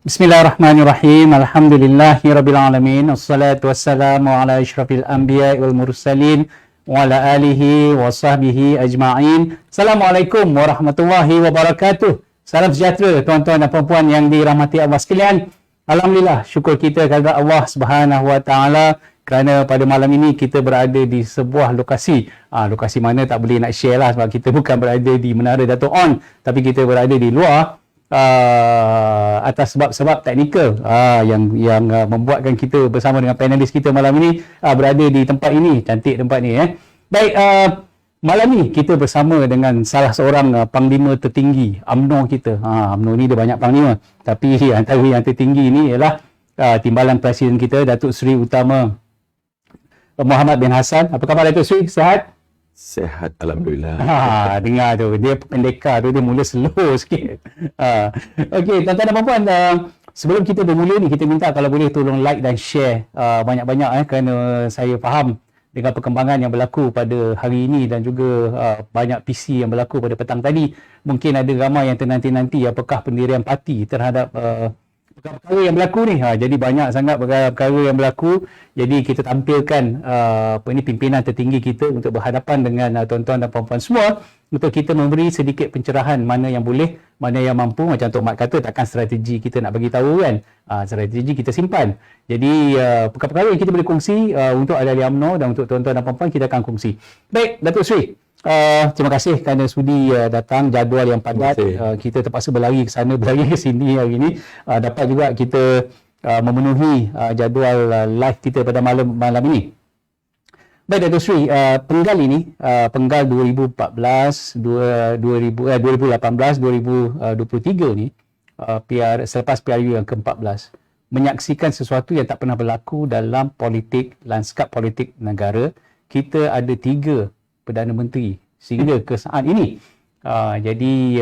Bismillahirrahmanirrahim. Alhamdulillahirabbil alamin. Wassalatu wassalamu ala asyrafil anbiya'i wal mursalin wa ala alihi wa sahbihi ajma'in. Assalamualaikum warahmatullahi wabarakatuh. Salam sejahtera tuan-tuan dan puan-puan yang dirahmati Allah sekalian. Alhamdulillah, syukur kita kepada Allah Subhanahu wa taala kerana pada malam ini kita berada di sebuah lokasi. Lokasi mana tak boleh nak share lah sebab kita bukan berada di Menara Dato' On, tapi kita berada di luar. Atas sebab-sebab teknikal yang membuatkan kita bersama dengan panelis kita malam ini berada di tempat ini. Cantik tempat ni. Baik, malam ni kita bersama dengan salah seorang panglima tertinggi UMNO kita. UMNO ni dia banyak panglima, tapi antara yang tertinggi ni ialah timbalan Presiden kita, Datuk Seri Utama Muhammad bin Hassan. Apa khabar Datuk Seri? Sihat? Sehat, Alhamdulillah. Dengar tu, dia pendekar tu, dia mula slow sikit. Okey, tuan-tuan dan puan-puan, sebelum kita bermula ni, kita minta kalau boleh tolong like dan share banyak-banyak kerana saya faham dengan perkembangan yang berlaku pada hari ini dan juga banyak PC yang berlaku pada petang tadi. Mungkin ada ramai yang ternanti-nanti apakah pendirian parti terhadap perkara yang berlaku ni. Jadi banyak sangat perkara yang berlaku. Jadi kita tampilkan pimpinan tertinggi kita untuk berhadapan dengan tuan-tuan dan puan-puan semua untuk kita memberi sedikit pencerahan mana yang boleh, mana yang mampu. Macam Tok Mat kata, takkan strategi kita nak bagi tahu kan. Strategi kita simpan. Jadi perkara-perkara yang kita boleh kongsi untuk ahli-ahli UMNO dan untuk tuan-tuan dan puan-puan kita akan kongsi. Baik, Datuk Seri, terima kasih kerana sudi datang. Jadual yang padat, kita terpaksa berlari ke sana, berlari ke sini hari ini. Dapat juga kita memenuhi jadual live kita pada malam ini. Baik Datuk Seri, penggal ini, penggal 2018, 2023 ni, selepas PRU yang ke-14, menyaksikan sesuatu yang tak pernah berlaku dalam politik, lanskap politik negara. Kita ada 3 Perdana Menteri sehingga ke saat ini. Jadi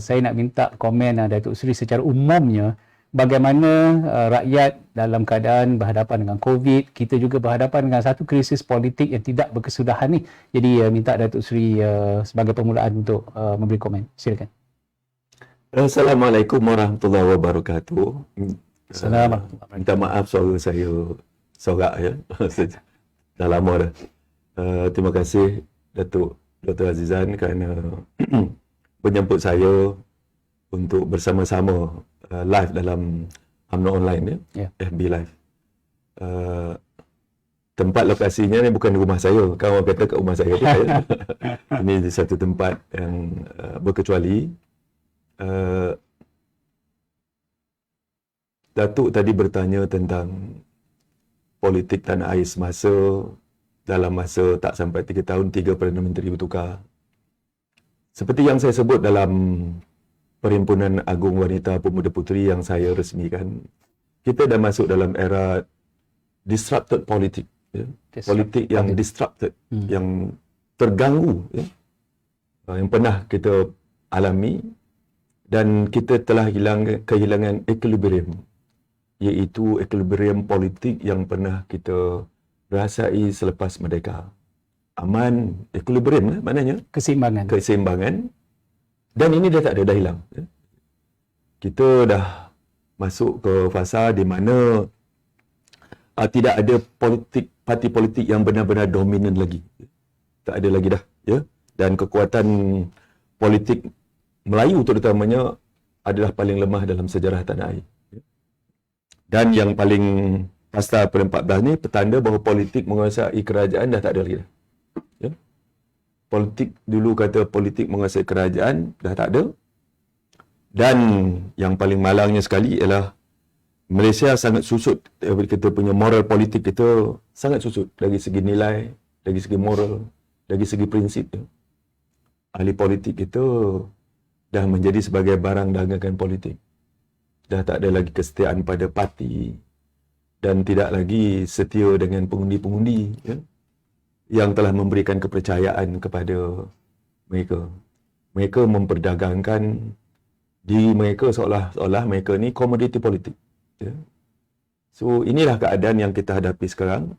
saya nak minta komen Datuk Seri secara umumnya, bagaimana rakyat dalam keadaan berhadapan dengan COVID, kita juga berhadapan dengan satu krisis politik yang tidak berkesudahan ni. Jadi minta Datuk Seri sebagai permulaan untuk memberi komen. Silakan. Assalamualaikum warahmatullahi wabarakatuh. Assalamualaikum. Minta maaf suara saya sorak ya. Dah lama dah. Terima kasih Datuk Dr. Azizan kerana menyambut saya untuk bersama-sama live dalam UMNO Online ya. FB Live. Tempat lokasinya ni bukan di rumah saya. Kan orang kata kat rumah saya tu ya. Ini di satu tempat yang berkecuali. Datuk tadi bertanya tentang politik tanah air semasa. Dalam masa tak sampai 3 tahun, 3 Perdana Menteri bertukar. Seperti yang saya sebut dalam Perhimpunan Agung Wanita Pemuda Puteri yang saya resmikan, kita dah masuk dalam era disrupted politik. Ya? Politik yang disrupted, yang terganggu. Ya? Yang pernah kita alami dan kita telah kehilangan equilibrium, iaitu equilibrium politik yang pernah kita rasai selepas merdeka. Aman, equilibrium maknanya keseimbangan. Dan ini dah tak ada, dah hilang. Kita dah masuk ke fasa di mana tidak ada parti politik yang benar-benar dominan lagi. Tak ada lagi dah, ya. Dan kekuatan politik Melayu terutamanya adalah paling lemah dalam sejarah tanah air. Dan yang paling Pasal Per-14 ni petanda bahawa politik menguasai kerajaan dah tak ada lagi dah. Ya? Politik dulu kata politik menguasai kerajaan dah tak ada. Dan yang paling malangnya sekali ialah Malaysia sangat susut. Kita punya moral politik kita sangat susut dari segi nilai, dari segi moral, dari segi prinsip. Ahli politik kita dah menjadi sebagai barang dagangan politik. Dah tak ada lagi kesetiaan pada parti. Dan tidak lagi setia dengan pengundi-pengundi ya, yang telah memberikan kepercayaan kepada mereka. Mereka memperdagangkan diri mereka seolah-olah mereka ni komoditi politik. Ya. So inilah keadaan yang kita hadapi sekarang.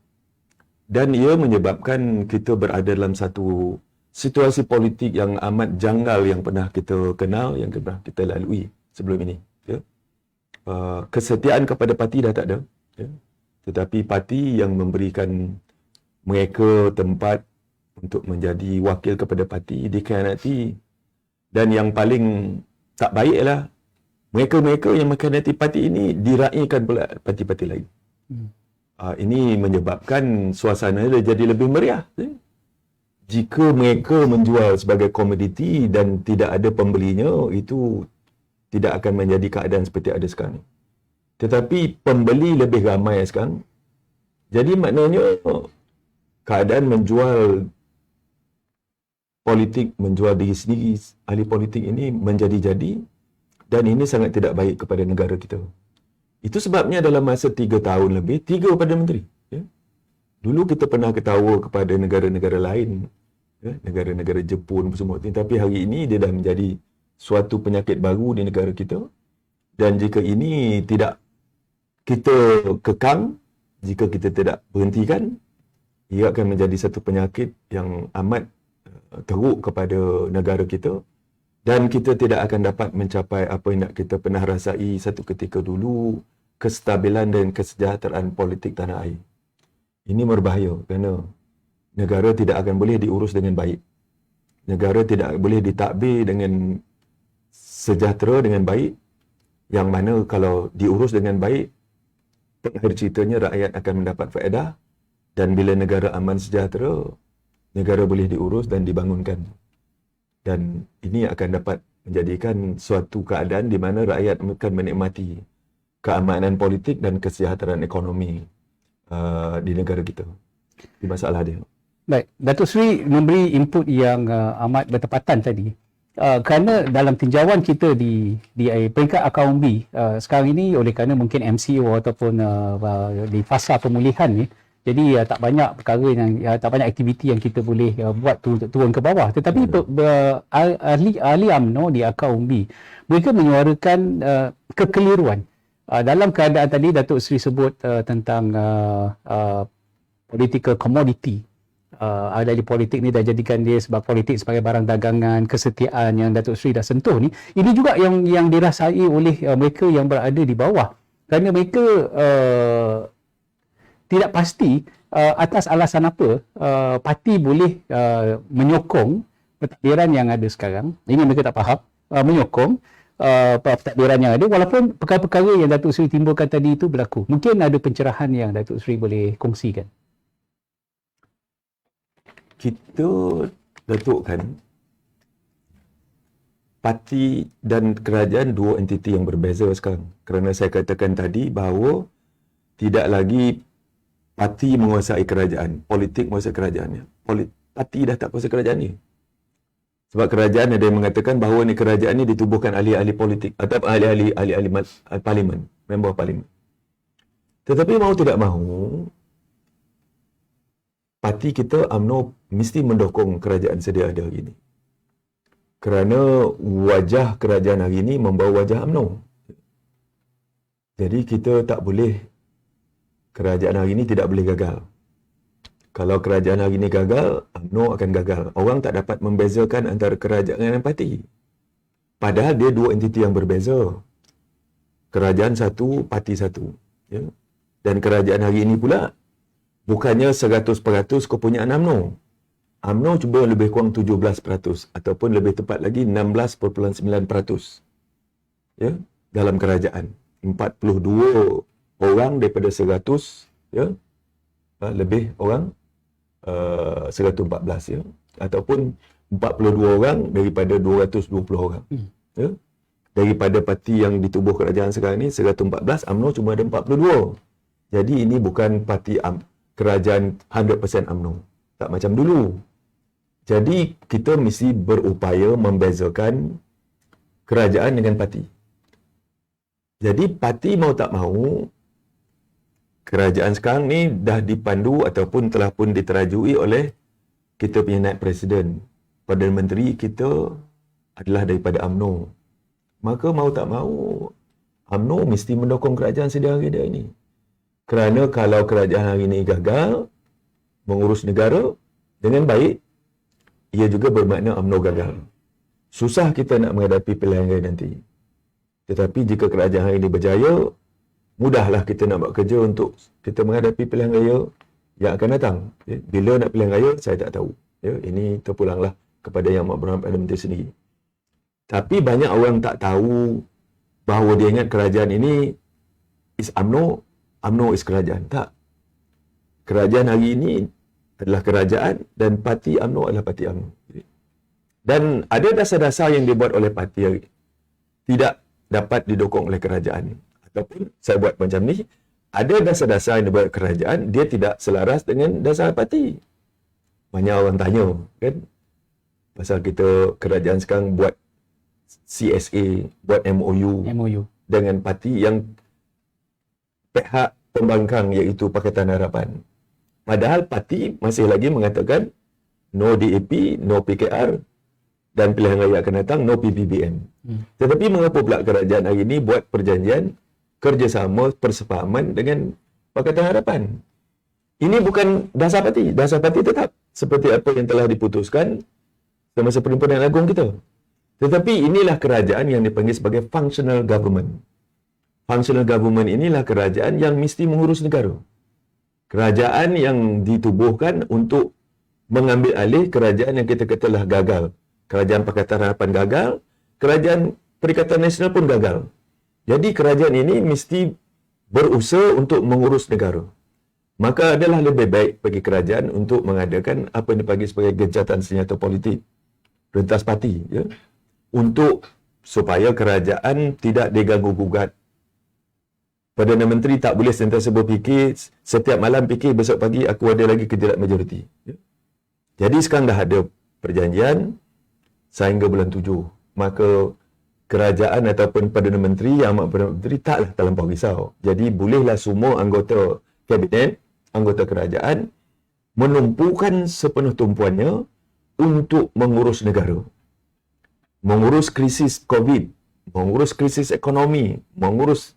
Dan ia menyebabkan kita berada dalam satu situasi politik yang amat janggal yang pernah kita kenal, yang pernah kita lalui sebelum ini. Ya. kesetiaan kepada parti dah tak ada. Ya. Tetapi parti yang memberikan mereka tempat untuk menjadi wakil kepada parti dikhianati. Dan yang paling tak baik ialah mereka-mereka yang mengkhianati parti ini diraihkan pula parti-parti lain. Ini menyebabkan suasana dia jadi lebih meriah. Jika mereka menjual sebagai komoditi dan tidak ada pembelinya, itu tidak akan menjadi keadaan seperti ada sekarang. Tetapi pembeli lebih ramai sekarang. Jadi maknanya keadaan menjual politik, menjual diri sendiri, ahli politik ini menjadi-jadi, dan ini sangat tidak baik kepada negara kita. Itu sebabnya dalam masa 3 tahun lebih, 3 Perdana Menteri. Ya. Dulu kita pernah ketawa kepada negara-negara lain, ya, negara-negara Jepun semua. Tapi hari ini dia dah menjadi suatu penyakit baru di negara kita. Dan jika ini tidak kita kekang, jika kita tidak berhentikan, ia akan menjadi satu penyakit yang amat teruk kepada negara kita. Dan kita tidak akan dapat mencapai apa yang kita pernah rasai satu ketika dulu, kestabilan dan kesejahteraan politik tanah air. Ini berbahaya kerana negara tidak akan boleh diurus dengan baik. Negara tidak boleh ditadbir dengan sejahtera dengan baik, yang mana kalau diurus dengan baik, akhir ceritanya rakyat akan mendapat faedah, dan bila negara aman sejahtera, negara boleh diurus dan dibangunkan. Dan ini akan dapat menjadikan suatu keadaan di mana rakyat akan menikmati keamanan politik dan kesejahteraan ekonomi di negara kita. Itu masalah dia. Baik, Datuk Seri memberi input yang amat bertepatan tadi. Kerana dalam tinjauan kita di peringkat akaun B sekarang ini, oleh kerana mungkin MCO ataupun di fasa pemulihan ni, jadi tak banyak perkara yang tak banyak aktiviti yang kita boleh buat untuk turun ke bawah. Tetapi ahli UMNO di akaun B, mereka menyuarakan kekeliruan dalam keadaan tadi Datuk Seri sebut tentang political commodity. Ahli politik ni dah jadikan dia sebagai politik sebagai barang dagangan, kesetiaan yang Datuk Seri dah sentuh ni. Ini juga yang dirasai oleh mereka yang berada di bawah. Kerana mereka tidak pasti atas alasan apa parti boleh menyokong pentadbiran yang ada sekarang. Ini mereka tak faham. Menyokong pentadbiran yang ada walaupun perkara-perkara yang Datuk Seri timbulkan tadi itu berlaku. Mungkin ada pencerahan yang Datuk Seri boleh kongsikan. Kita letakkan parti dan kerajaan dua entiti yang berbeza sekarang. Kerana saya katakan tadi bahawa tidak lagi parti menguasai kerajaan, politik menguasai kerajaannya. Parti dah tak kuasa kerajaan ni. Sebab kerajaan ada yang mengatakan bahawa ni kerajaan ni ditubuhkan ahli-ahli politik atau ahli-ahli parlimen, member parlimen. Tetapi mahu tidak mahu, parti kita UMNO mesti mendukung kerajaan sedia ada hari ini. Kerana wajah kerajaan hari ini membawa wajah UMNO. Jadi kita tak boleh, kerajaan hari ini tidak boleh gagal. Kalau kerajaan hari ini gagal, UMNO akan gagal. Orang tak dapat membezakan antara kerajaan dan parti. Padahal dia dua entiti yang berbeza. Kerajaan satu, parti satu. Ya? Dan kerajaan hari ini pula bukannya 100% kepunyaan UMNO. UMNO cuba lebih kurang 17% ataupun lebih tepat lagi 16.9%. Ya, dalam kerajaan. 42 orang daripada 100, ya. Lebih orang 114, ya. Ataupun 42 orang daripada 220 orang. Ya. Daripada parti yang ditubuh kerajaan sekarang ni 114, UMNO cuma ada 42. Jadi ini bukan parti kerajaan 100% UMNO. Tak macam dulu. Jadi kita mesti berupaya membezakan kerajaan dengan parti. Jadi parti mau tak mau, kerajaan sekarang ni dah dipandu ataupun telah pun diterajui oleh kita punya naib presiden. Perdana Menteri kita adalah daripada UMNO. Maka mau tak mau, UMNO mesti mendukung kerajaan sedia ada ini. Kerana kalau kerajaan hari ini gagal mengurus negara dengan baik, ia juga bermakna UMNO gagal. Susah kita nak menghadapi pilihan raya nanti. Tetapi jika kerajaan hari ini berjaya, mudahlah kita nak buat kerja untuk kita menghadapi pilihan raya yang akan datang. Ya. Bila nak pilihan raya, saya tak tahu. Ya. Ini terpulanglah kepada Yang Maha Perdana Menteri sendiri. Tapi banyak orang tak tahu bahawa dia ingat kerajaan ini is UMNO, UMNO is kerajaan. Tak. Kerajaan hari ini adalah kerajaan dan parti UMNO adalah parti UMNO. Dan ada dasar-dasar yang dibuat oleh parti yang tidak dapat didukung oleh kerajaan. Ataupun saya buat macam ni, ada dasar-dasar yang dibuat kerajaan, dia tidak selaras dengan dasar parti. Banyak orang tanya, kan? Pasal kita kerajaan sekarang buat CSA, buat MOU dengan parti yang pihak pembangkang iaitu Pakatan Harapan. Padahal parti masih lagi mengatakan no DAP, no PKR dan pilihan raya akan datang no PPBM. Tetapi mengapa pula kerajaan hari ini buat perjanjian kerjasama persefahaman dengan Pakatan Harapan? Ini bukan dasar parti. Dasar parti tetap seperti apa yang telah diputuskan semasa Perhimpunan Agung kita. Tetapi inilah kerajaan yang dipanggil sebagai functional government. Functional government inilah kerajaan yang mesti mengurus negara. Kerajaan yang ditubuhkan untuk mengambil alih kerajaan yang kita katalah gagal. Kerajaan Pakatan Harapan gagal, kerajaan Perikatan Nasional pun gagal. Jadi kerajaan ini mesti berusaha untuk mengurus negara. Maka adalah lebih baik bagi kerajaan untuk mengadakan apa yang dipanggil sebagai gencatan senjata politik, rentas parti, ya, untuk supaya kerajaan tidak diganggu-gugat. Perdana Menteri tak boleh sentiasa berfikir, setiap malam fikir besok pagi aku ada lagi kerja majoriti. Ya. Jadi sekarang dah ada perjanjian sehingga bulan 7. Maka kerajaan ataupun Perdana Menteri, Yang Amat Perdana Menteri taklah terlampau risau. Jadi bolehlah semua anggota kabinet, anggota kerajaan menumpukan sepenuh tumpuannya untuk mengurus negara. Mengurus krisis COVID, mengurus krisis ekonomi, mengurus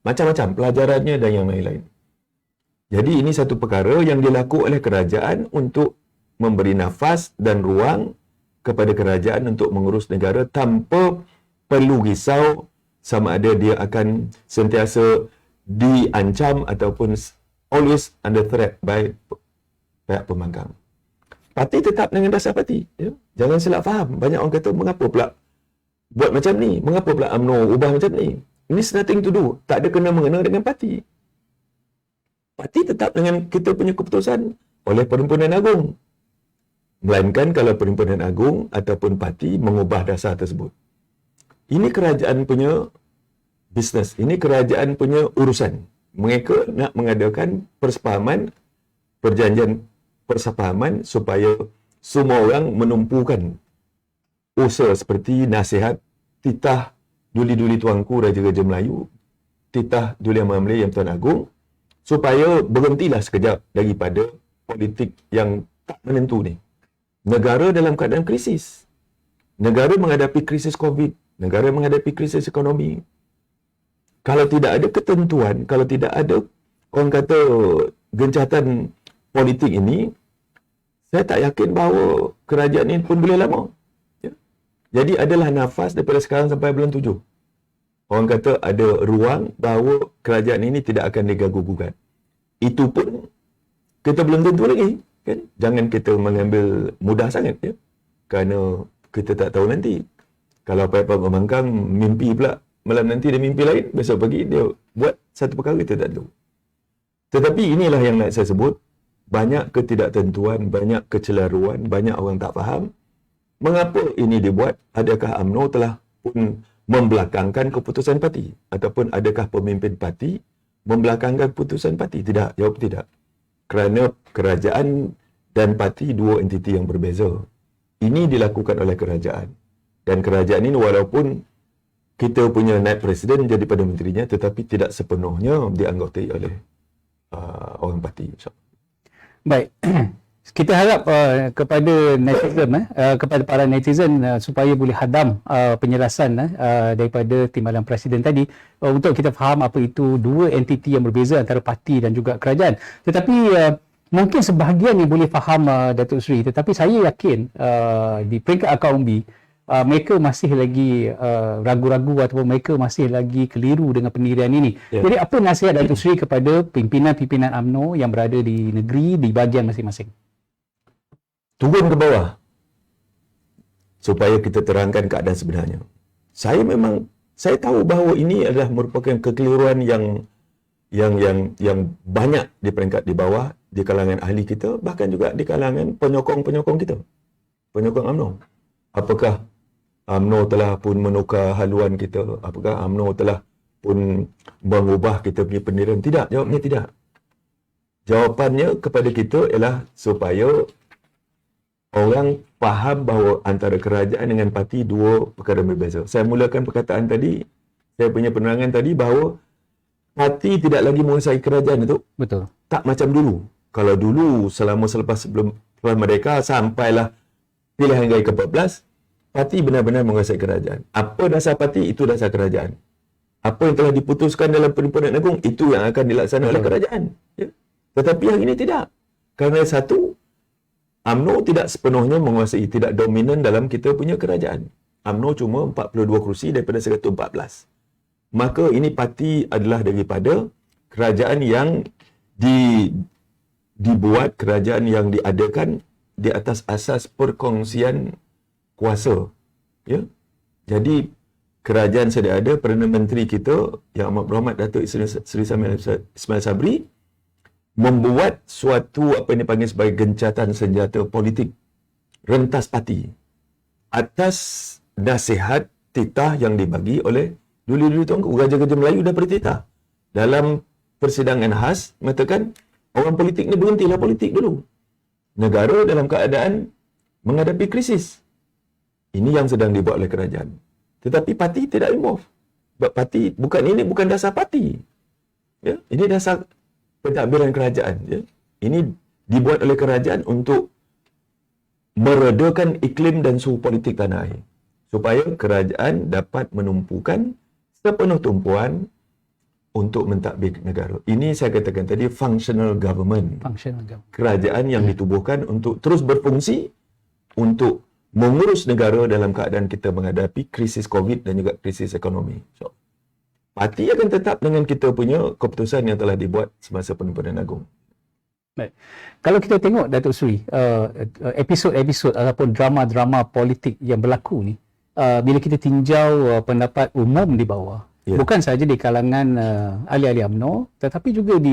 macam-macam pelajarannya dan yang lain-lain. Jadi ini satu perkara yang dilakukan oleh kerajaan untuk memberi nafas dan ruang kepada kerajaan untuk mengurus negara tanpa perlu risau sama ada dia akan sentiasa diancam ataupun always under threat by pihak pembangkang. Parti tetap dengan dasar parti. Ya? Jangan silap faham. Banyak orang kata, mengapa pula buat macam ni? Mengapa pula UMNO ubah macam ni? Ini nothing to do. Tak ada kena-mengena dengan parti. Parti tetap dengan kita punya keputusan oleh Perhimpunan Agung. Melainkan kalau Perhimpunan Agung ataupun parti mengubah dasar tersebut. Ini kerajaan punya bisnes. Ini kerajaan punya urusan. Mereka nak mengadakan persefahaman, perjanjian persefahaman supaya semua orang menumpukan usaha seperti nasihat titah duli-duli tuanku Raja-Raja Melayu, titah Duli Amat Melayu Yang Tuan Agung, supaya berhentilah sekejap daripada politik yang tak menentu ni. Negara dalam keadaan krisis. Negara menghadapi krisis COVID, negara menghadapi krisis ekonomi. Kalau tidak ada ketentuan, kalau tidak ada orang kata gencatan politik ini, saya tak yakin bahawa kerajaan ini pun boleh lama. Ya. Jadi adalah nafas daripada sekarang sampai bulan 7. Orang kata ada ruang bahawa kerajaan ini tidak akan diganggu-gugat. Itu pun kita belum tentu lagi. Kan? Jangan kita mengambil mudah sangat. Ya. Kerana kita tak tahu nanti. Kalau pihak pembangkang mimpi pula, malam nanti dia mimpi lain, besok pagi dia buat satu perkara kita tak tahu. Tetapi inilah yang nak saya sebut, banyak ketidaktentuan, banyak kecelaruan, banyak orang tak faham mengapa ini dibuat. Adakah UMNO telah pun membelakangkan keputusan parti ataupun adakah pemimpin parti membelakangkan keputusan parti? Tidak, jawab tidak. Kerana kerajaan dan parti dua entiti yang berbeza. Ini dilakukan oleh kerajaan. Dan kerajaan ini walaupun kita punya naib presiden jadi Perdana Menterinya, tetapi tidak sepenuhnya dianggotai oleh orang parti. Baik. Kita harap kepada netizen, kepada para netizen supaya boleh hadam penjelasan daripada Timbalan Presiden tadi untuk kita faham apa itu dua entiti yang berbeza antara parti dan juga kerajaan. Tetapi mungkin sebahagian yang boleh faham Datuk Seri, tetapi saya yakin di peringkat akaun umbi mereka masih lagi ragu-ragu ataupun mereka masih lagi keliru dengan pendirian ini. Jadi apa nasihat Datuk Seri kepada pimpinan-pimpinan UMNO yang berada di negeri di bahagian masing-masing? Turun ke bawah supaya kita terangkan keadaan sebenarnya. Saya tahu bahawa ini adalah merupakan kekeliruan yang banyak di peringkat di bawah, di kalangan ahli kita, bahkan juga di kalangan penyokong-penyokong kita, penyokong UMNO. Apakah UMNO telah pun menukar haluan kita? Apakah UMNO telah pun mengubah kita punya pendirian? Tidak, jawabnya tidak. Jawapannya kepada kita ialah supaya orang faham bahawa antara kerajaan dengan parti dua perkara berbeza. Saya mulakan perkataan tadi, saya punya penerangan tadi bahawa parti tidak lagi menguasai kerajaan itu. Betul. Tak macam dulu. Kalau dulu sebelum merdeka sampailah pilihan raya ke-14, parti benar-benar menguasai kerajaan. Apa dasar parti, itu dasar kerajaan. Apa yang telah diputuskan dalam Perhimpunan Agung, itu yang akan dilaksanakan oleh kerajaan. Ya. Tetapi yang ini tidak. Kerana satu, UMNO tidak sepenuhnya menguasai, tidak dominan dalam kita punya kerajaan. UMNO cuma 42 kerusi daripada 114. Maka ini parti adalah daripada kerajaan yang dibuat, kerajaan yang diadakan di atas asas perkongsian kuasa. Ya? Jadi kerajaan sedia ada, Perdana Menteri kita yang amat berhormat Datuk Seri Ismail Sabri membuat suatu apa yang dipanggil sebagai gencatan senjata politik rentas parti atas nasihat titah yang dibagi oleh dulu tuan Raja-Raja Melayu dah bertitah dalam persidangan khas mengatakan orang politik ni berhentilah politik dulu, negara dalam keadaan menghadapi krisis. Ini yang sedang dibuat oleh kerajaan, tetapi parti tidak involve. Sebab parti bukan dasar parti, ya, ini dasar pentadbiran kerajaan. Ya. Ini dibuat oleh kerajaan untuk meredakan iklim dan suhu politik tanah air, supaya kerajaan dapat menumpukan sepenuh tumpuan untuk mentadbir negara. Ini saya katakan tadi functional government. Kerajaan yang ditubuhkan untuk terus berfungsi untuk mengurus negara dalam keadaan kita menghadapi krisis COVID dan juga krisis ekonomi. So, parti akan tetap dengan kita punya keputusan yang telah dibuat semasa Perhimpunan Agung. Baik. Kalau kita tengok Datuk Seri, episod-episod ataupun drama-drama politik yang berlaku ni, bila kita tinjau pendapat umum di bawah, bukan sahaja di kalangan ahli-ahli UMNO, tetapi juga di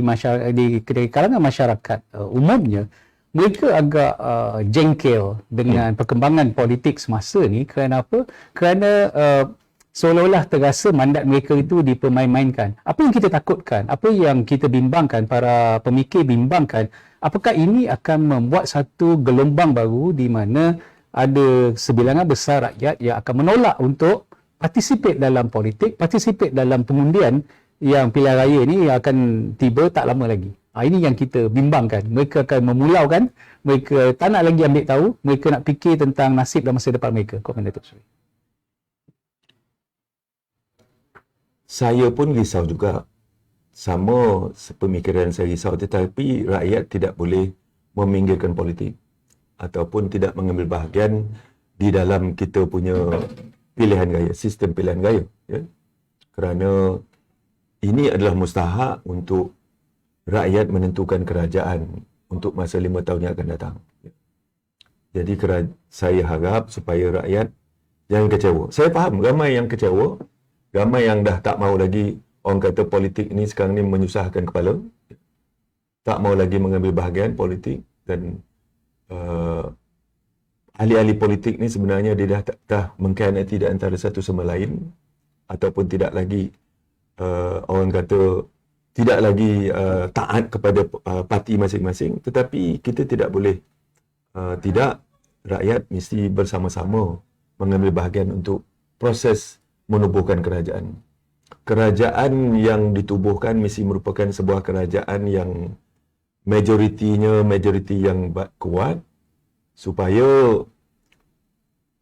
kalangan masyarakat umumnya, mereka agak jengkel dengan perkembangan politik semasa ni. Kerana apa? Kerana seolah-olah terasa mandat mereka itu dipermain-mainkan. Apa yang kita takutkan, apa yang kita bimbangkan, para pemikir bimbangkan, apakah ini akan membuat satu gelombang baru di mana ada sebilangan besar rakyat yang akan menolak untuk participate dalam politik, participate dalam pengundian yang pilihan raya ni yang akan tiba tak lama lagi. Ini yang kita bimbangkan. Mereka akan memulaukan, mereka tak nak lagi ambil tahu, mereka nak fikir tentang nasib dan masa depan mereka. Komen Datuk Seri. Saya pun risau juga. Sama sepemikiran saya risau, tetapi rakyat tidak boleh meminggirkan politik ataupun tidak mengambil bahagian di dalam kita punya pilihan raya, sistem pilihan raya. Ya? Kerana ini adalah mustahak untuk rakyat menentukan kerajaan untuk masa 5 tahun yang akan datang. Jadi saya harap supaya rakyat jangan kecewa. Saya faham ramai yang kecewa, ramai yang dah tak mahu lagi, orang kata politik ni sekarang ni menyusahkan kepala, tak mahu lagi mengambil bahagian politik, dan ahli-ahli politik ni sebenarnya dia dah mengkhianati di antara satu sama lain, ataupun tidak lagi orang kata tidak lagi taat kepada parti masing-masing. Tetapi kita tidak boleh tidak, rakyat mesti bersama-sama mengambil bahagian untuk proses menubuhkan kerajaan. Kerajaan yang ditubuhkan mesti merupakan sebuah kerajaan yang majoriti yang kuat, supaya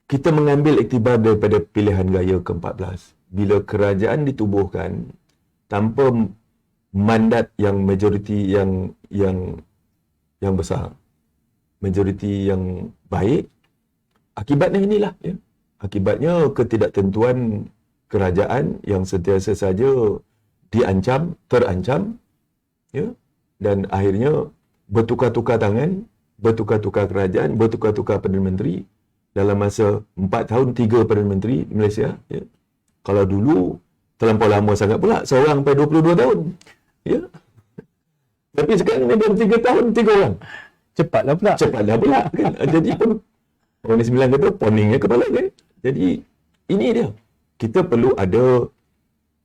kita mengambil iktibar daripada pilihan raya ke-14. Bila kerajaan ditubuhkan tanpa mandat yang majoriti yang besar, majoriti yang baik, akibatnya inilah, ya. Akibatnya ketidaktentuan kerajaan yang sentiasa saja terancam, ya, dan akhirnya bertukar-tukar tangan, bertukar-tukar kerajaan, bertukar-tukar Perdana Menteri dalam masa 4 tahun 3 Perdana Menteri di Malaysia, ya. Kalau dulu terlampau lama sangat pula, seorang sampai 22 tahun, ya. Tapi sekarang ni dalam 3 tahun 3 orang. Cepatlah pula. Cepatlah pula kan. Jadi pun orang ni sembilan kata poningnya kepala kan. Jadi ini dia. Kita perlu ada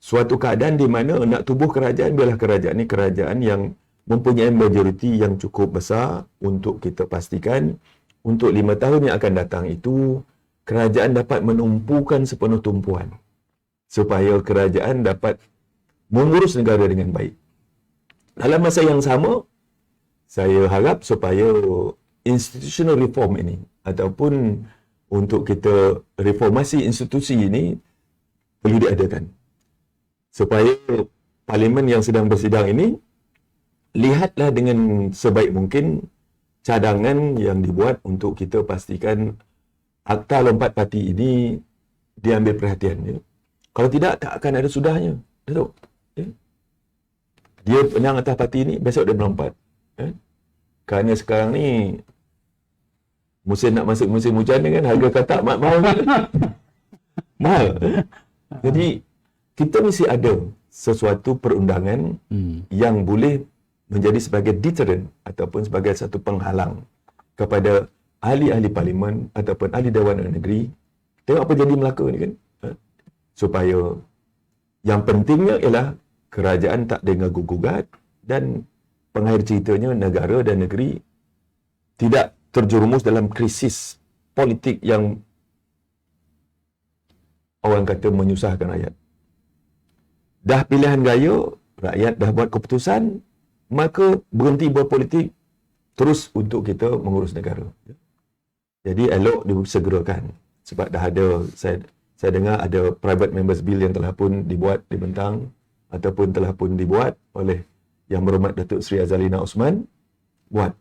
suatu keadaan di mana nak tubuh kerajaan, biarlah kerajaan ni kerajaan yang mempunyai majoriti yang cukup besar untuk kita pastikan untuk 5 tahun yang akan datang itu kerajaan dapat menumpukan sepenuh tumpuan supaya kerajaan dapat mengurus negara dengan baik. Dalam masa yang sama, saya harap supaya institutional reform ini ataupun untuk kita reformasi institusi ini perlu diadakan. Supaya parlimen yang sedang bersidang ini lihatlah dengan sebaik mungkin cadangan yang dibuat untuk kita pastikan Akta Lompat Parti ini diambil perhatian. Ya. Kalau tidak, tak akan ada sudahnya. Datuk. Ya. Dia menang atas parti ini, besok dia melompat. Ya. Kerana sekarang ni musim nak masuk musim hujan kan, harga katak mahal. Mahal. Jadi kita mesti ada sesuatu perundangan yang boleh menjadi sebagai deterrent ataupun sebagai satu penghalang kepada ahli-ahli parlimen ataupun ahli Dewan Negeri. Tengok apa jadi Melaka ni kan. Supaya yang pentingnya ialah kerajaan tak dengar-gugat dan pengakhir ceritanya negara dan negeri tidak terjerumus dalam krisis politik yang orang kata menyusahkan rakyat. Dah pilihan gaya, rakyat dah buat keputusan, maka berhenti berpolitik terus untuk kita mengurus negara. Jadi elok disegerakan sebab dah ada, saya dengar ada private members bill yang telah pun dibuat, dibentang ataupun telah pun dibuat oleh Yang Berhormat Datuk Seri Azalina Osman buat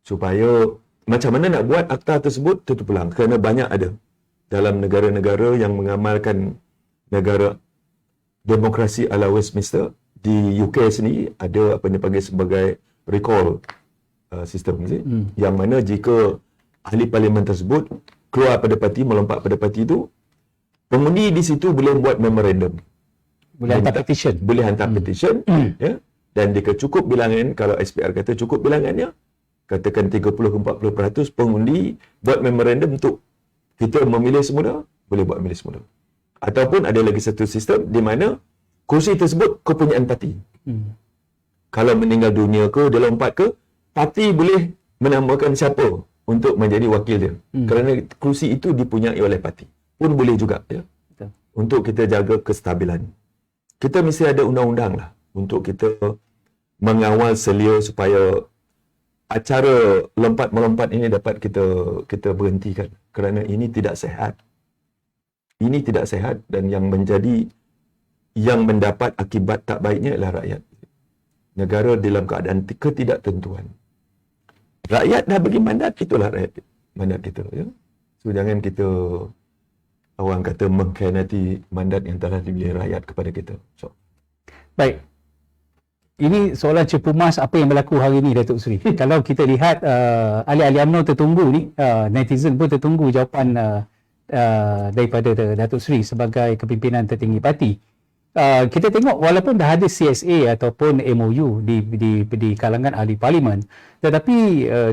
supaya macam mana nak buat akta tersebut terpulang, kerana banyak ada dalam negara-negara yang mengamalkan negara demokrasi ala Westminster. Di UK sini ada apa yang dipanggil sebagai recall sistem, yang mana jika ahli parlimen tersebut keluar pada parti, melompat pada parti itu, pengundi di situ boleh buat memorandum, Boleh hantar petition. boleh hantar petition, ya, dan jika cukup bilangan, kalau SPR kata cukup bilangannya, katakan 30-40% pengundi buat memorandum untuk kita memilih semula, boleh buat memilih semula. Ataupun ada lagi satu sistem di mana kursi tersebut kepunyaan parti. Kalau meninggal dunia ke, dia lompat ke, parti boleh menamakan siapa untuk menjadi wakil dia. Kerana kursi itu dipunyai oleh parti. Pun boleh juga, ya. Betul. Untuk kita jaga kestabilan. Kita mesti ada undang-undang lah untuk kita mengawal selia supaya acara lompat-melompat ini dapat kita berhentikan. Kerana ini tidak sihat. Ini tidak sihat, dan yang mendapat akibat tak baiknya adalah rakyat. Negara dalam keadaan ketidaktentuan. Rakyat dah bagi mandat, itulah rakyat mandat kita, ya. So jangan kita, orang kata, mengkhianati mandat yang telah diberi rakyat kepada kita. So, Baik. Ini soalan cepu mas apa yang berlaku hari ini, Datuk Seri. Kalau kita lihat ahli-ahli UMNO tertunggu ni, netizen pun tertunggu jawapan daripada Datuk Seri sebagai kepimpinan tertinggi parti. Kita tengok walaupun dah ada CSA ataupun MOU di kalangan ahli parlimen, tetapi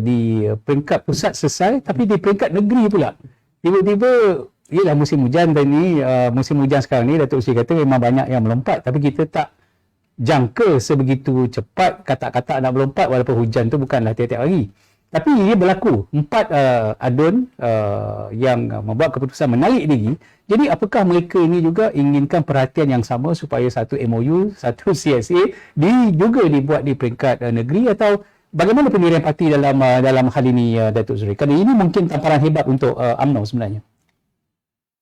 di peringkat pusat selesai, tapi di peringkat negeri pula tiba-tiba, ialah musim hujan, dan ni musim hujan sekarang ni Datuk Seri kata memang banyak yang melompat, tapi kita tak jangka sebegitu cepat katak-katak nak melompat walaupun hujan tu bukanlah tiap-tiap hari. Tapi ini berlaku 4 adun yang membuat keputusan menarik diri. Jadi apakah mereka ini juga inginkan perhatian yang sama supaya satu MOU, satu CSA juga dibuat di peringkat negeri, atau bagaimana pendirian parti dalam hal ini, Datuk Seri? Kerana ini mungkin tamparan hebat untuk UMNO sebenarnya.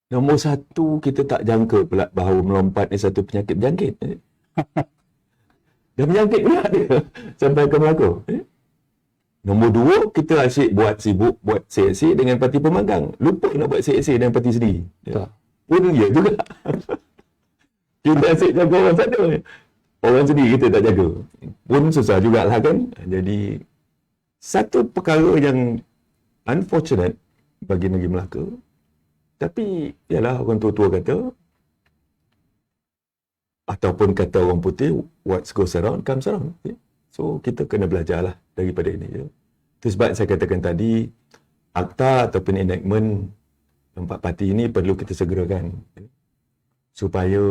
nombor satu, kita tak jangka pula bahawa melompat ni satu penyakit berjangkit. Dan berjangkit pula dia sampai ke Melaka. Nombor dua, kita asyik sibuk buat CSA dengan parti pemanggang. Lupa nak buat CSA dengan parti sendiri. Betul. Pun ya juga. Kita asyik jaga orang sana. Orang sendiri kita tak jaga. Pun susah jugalah kan. Jadi, satu perkara yang unfortunate bagi negeri Melaka. Tapi, yalah orang tua-tua kata, ataupun kata orang putih, what goes around comes around. So, kita kena belajarlah daripada ini. Itu sebab saya katakan tadi, akta ataupun enactment 4 parti ini perlu kita segerakan. Supaya,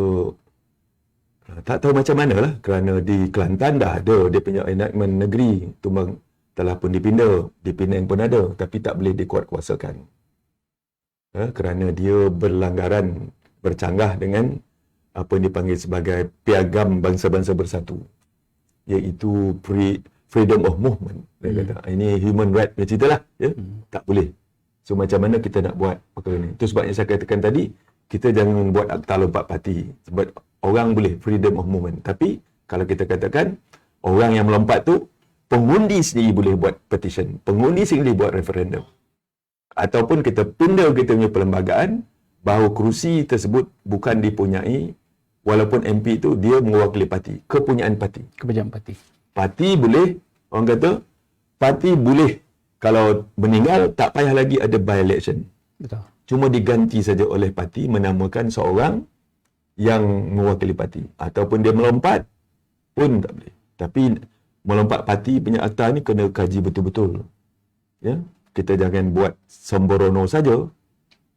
tak tahu macam mana lah. Kerana di Kelantan dah ada dia punya enactment negeri. Tumbang telah pun dipindah. Di Penang pun ada. Tapi tak boleh dikuatkuasakan. Kerana dia berlanggaran, bercanggah dengan apa yang dipanggil sebagai piagam bangsa-bangsa bersatu. Iaitu freedom of movement. Dia kata, ini human right punya cerita lah. Tak boleh. So macam mana kita nak buat perkara ni? Itu sebabnya saya katakan tadi, kita jangan buat akta lompat parti. Sebab orang boleh freedom of movement. Tapi kalau kita katakan, orang yang melompat tu, pengundi sendiri boleh buat petition. Pengundi sendiri buat referendum. Ataupun kita pindah kita punya perlembagaan, bahawa kerusi tersebut bukan dipunyai, walaupun MP tu dia mewakili parti. Kepunyaan parti. Kepunyaan parti. Parti boleh, orang kata, parti boleh, kalau meninggal, tak payah lagi ada by-election. Betul. Cuma diganti saja oleh parti, menamakan seorang yang mewakili parti. Ataupun dia melompat, pun tak boleh. Tapi, melompat parti punya akta ni kena kaji betul-betul. Ya, kita jangan buat sembrono saja.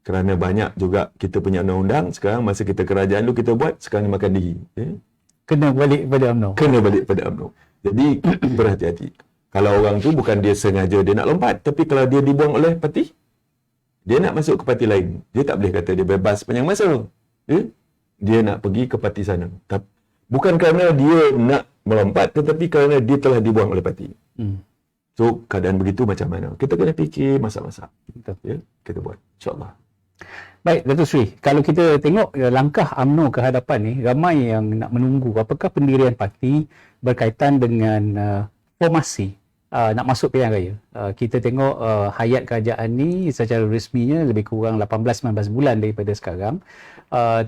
Kerana banyak juga kita punya undang-undang, sekarang masa kita kerajaan dulu kita buat, sekarang ni makan diri. Ya? Kena balik pada UMNO. Kena balik pada UMNO. Jadi, berhati-hati. Kalau orang tu bukan dia sengaja dia nak lompat, tapi kalau dia dibuang oleh parti, dia nak masuk ke parti lain. Dia tak boleh kata dia bebas sepanjang masa. Ya? Dia nak pergi ke parti sana. Bukan kerana dia nak melompat, tetapi kerana dia telah dibuang oleh parti. So, keadaan begitu macam mana? Kita kena fikir masak-masak. Ya? Kita buat. InsyaAllah. Baik, Datuk Seri, kalau kita tengok langkah UMNO ke hadapan ni, ramai yang nak menunggu apakah pendirian parti berkaitan dengan formasi nak masuk pilihan raya. Kita tengok hayat kerajaan ni secara resminya lebih kurang 18-19 bulan daripada sekarang.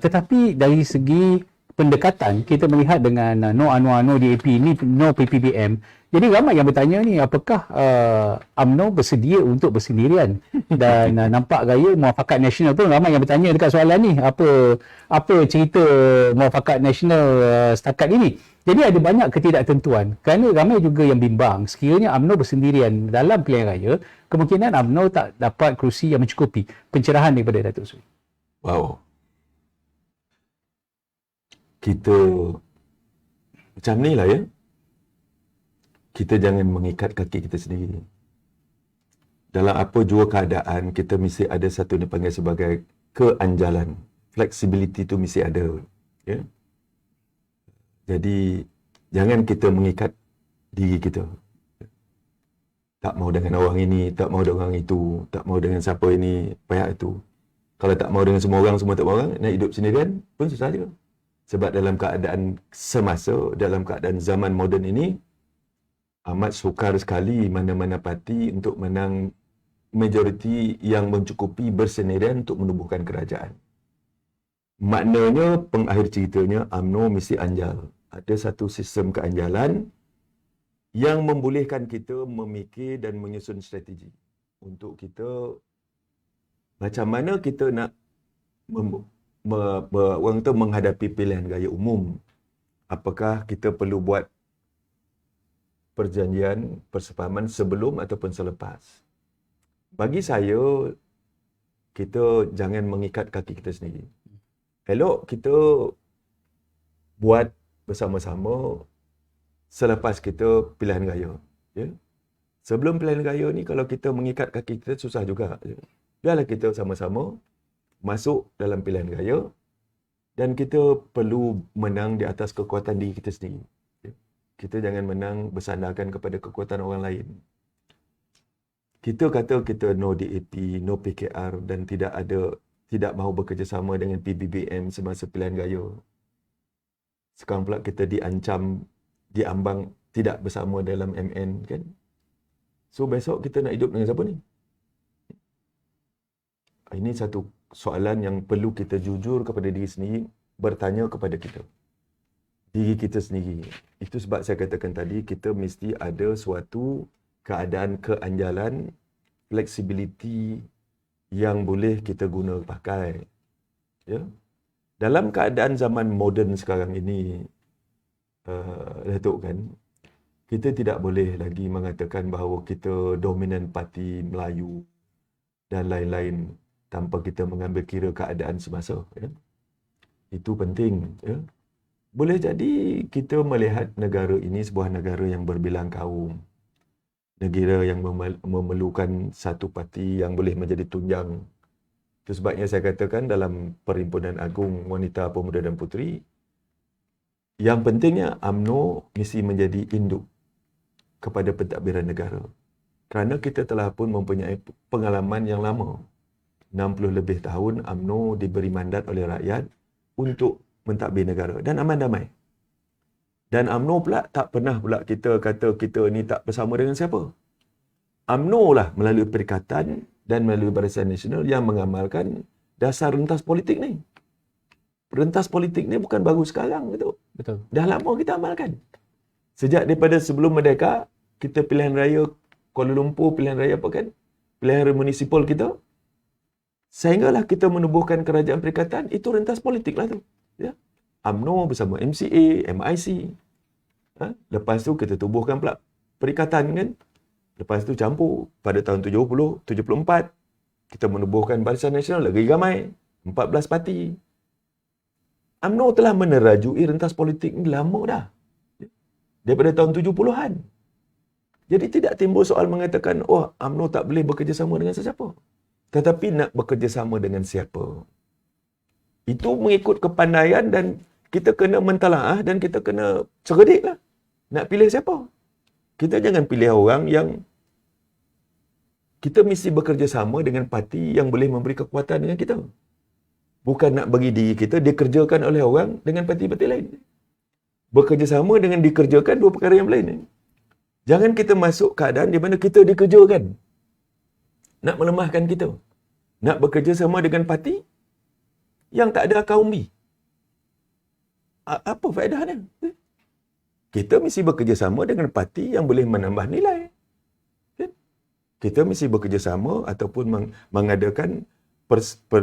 Tetapi dari segi pendekatan, kita melihat dengan no UMNO, no DAP ni, no PPBM. Jadi ramai yang bertanya ni, apakah UMNO bersedia untuk bersendirian? Dan nampak gaya Muafakat Nasional pun ramai yang bertanya dekat soalan ni. Apa cerita Muafakat Nasional setakat ini? Jadi ada banyak ketidaktentuan. Kerana ramai juga yang bimbang, sekiranya UMNO bersendirian dalam pilihan raya, kemungkinan UMNO tak dapat kerusi yang mencukupi. Pencerahan daripada Datuk Seri. Wow. Kita macam ni lah ya. Kita jangan mengikat kaki kita sendiri. Dalam apa jua keadaan, kita mesti ada satu yang dipanggil sebagai keanjalan. Flexibility tu mesti ada. Ya? Jadi, jangan kita mengikat diri kita. Tak mau dengan orang ini, tak mau dengan orang itu, tak mau dengan siapa ini, pihak itu. Kalau tak mau dengan semua orang, semua tak mau orang, nak hidup sendirian pun susah juga. Sebab dalam keadaan semasa, dalam keadaan zaman moden ini, amat sukar sekali mana-mana parti untuk menang majoriti yang mencukupi bersendirian untuk menubuhkan kerajaan. Maknanya, pengakhir ceritanya, UMNO mesti anjal. Ada satu sistem keanjalan yang membolehkan kita memikir dan menyusun strategi untuk kita macam mana kita nak orang tu menghadapi pilihan raya umum. Apakah kita perlu buat perjanjian, persefahaman sebelum ataupun selepas. Bagi saya, kita jangan mengikat kaki kita sendiri. Elok kita buat bersama-sama selepas kita pilihan raya. Ya? Sebelum pilihan raya ni, kalau kita mengikat kaki kita, susah juga. Ya? Biarlah kita sama-sama masuk dalam pilihan raya dan kita perlu menang di atas kekuatan diri kita sendiri. Kita jangan menang bersandarkan kepada kekuatan orang lain. Kita kata kita no DAP, no PKR dan tidak mahu bekerjasama dengan PBBM semasa pilihan raya. Sekarang pula kita diancam, diambang tidak bersama dalam MN kan. So besok kita nak hidup dengan siapa ni? Ini satu soalan yang perlu kita jujur kepada diri sendiri, bertanya kepada diri kita sendiri. Itu sebab saya katakan tadi, kita mesti ada suatu keadaan keanjalan, flexibility yang boleh kita guna pakai. Ya. Dalam keadaan zaman moden sekarang ini, Datuk kan, kita tidak boleh lagi mengatakan bahawa kita dominan parti Melayu dan lain-lain tanpa kita mengambil kira keadaan semasa. Ya. Itu penting. Ya. Boleh jadi kita melihat negara ini sebuah negara yang berbilang kaum. Negara yang memerlukan satu parti yang boleh menjadi tunjang. Itu sebabnya saya katakan dalam Perhimpunan Agung Wanita, Pemuda dan Puteri, yang pentingnya UMNO mesti menjadi induk kepada pentadbiran negara. Kerana kita telah pun mempunyai pengalaman yang lama. 60 lebih tahun UMNO diberi mandat oleh rakyat untuk mentadbir negara dan aman damai. Dan UMNO pula tak pernah pula kita kata kita ni tak bersama dengan siapa. UMNO lah melalui perikatan dan melalui Barisan Nasional yang mengamalkan dasar rentas politik ni. Rentas politik ni bukan baru sekarang gitu. Betul. Dah lama kita amalkan. Sejak daripada sebelum merdeka, kita pilihan raya Kuala Lumpur, pilihan raya apa kan? Pilihan raya municipal kita. Sehinggalah kita menubuhkan kerajaan perikatan, itu rentas politik lah tu. Ya. UMNO bersama MCA, MIC. Lepas tu kita tubuhkan pula perikatan kan. Lepas tu campur pada tahun 70, 74, kita menubuhkan Barisan Nasional lagi ramai, 14 parti. UMNO telah menerajui rentas politik ni lama dah. Daripada tahun 70-an. Jadi tidak timbul soal mengatakan, oh UMNO tak boleh bekerjasama dengan sesiapa. Tetapi nak bekerjasama dengan siapa. Itu mengikut kepandaian dan kita kena mentalaah dan kita kena cerdik lah. Nak pilih siapa? Kita jangan pilih orang yang kita mesti bekerjasama dengan parti yang boleh memberi kekuatan dengan kita. Bukan nak bagi diri kita dikerjakan oleh orang dengan parti-parti lain. Bekerjasama dengan dikerjakan dua perkara yang lain. Jangan kita masuk keadaan di mana kita dikerjakan. Nak melemahkan kita. Nak bekerjasama dengan parti yang tak ada akar umbi. Apa faedahnya? Kita mesti bekerjasama dengan parti yang boleh menambah nilai. Kita mesti bekerjasama ataupun mengadakan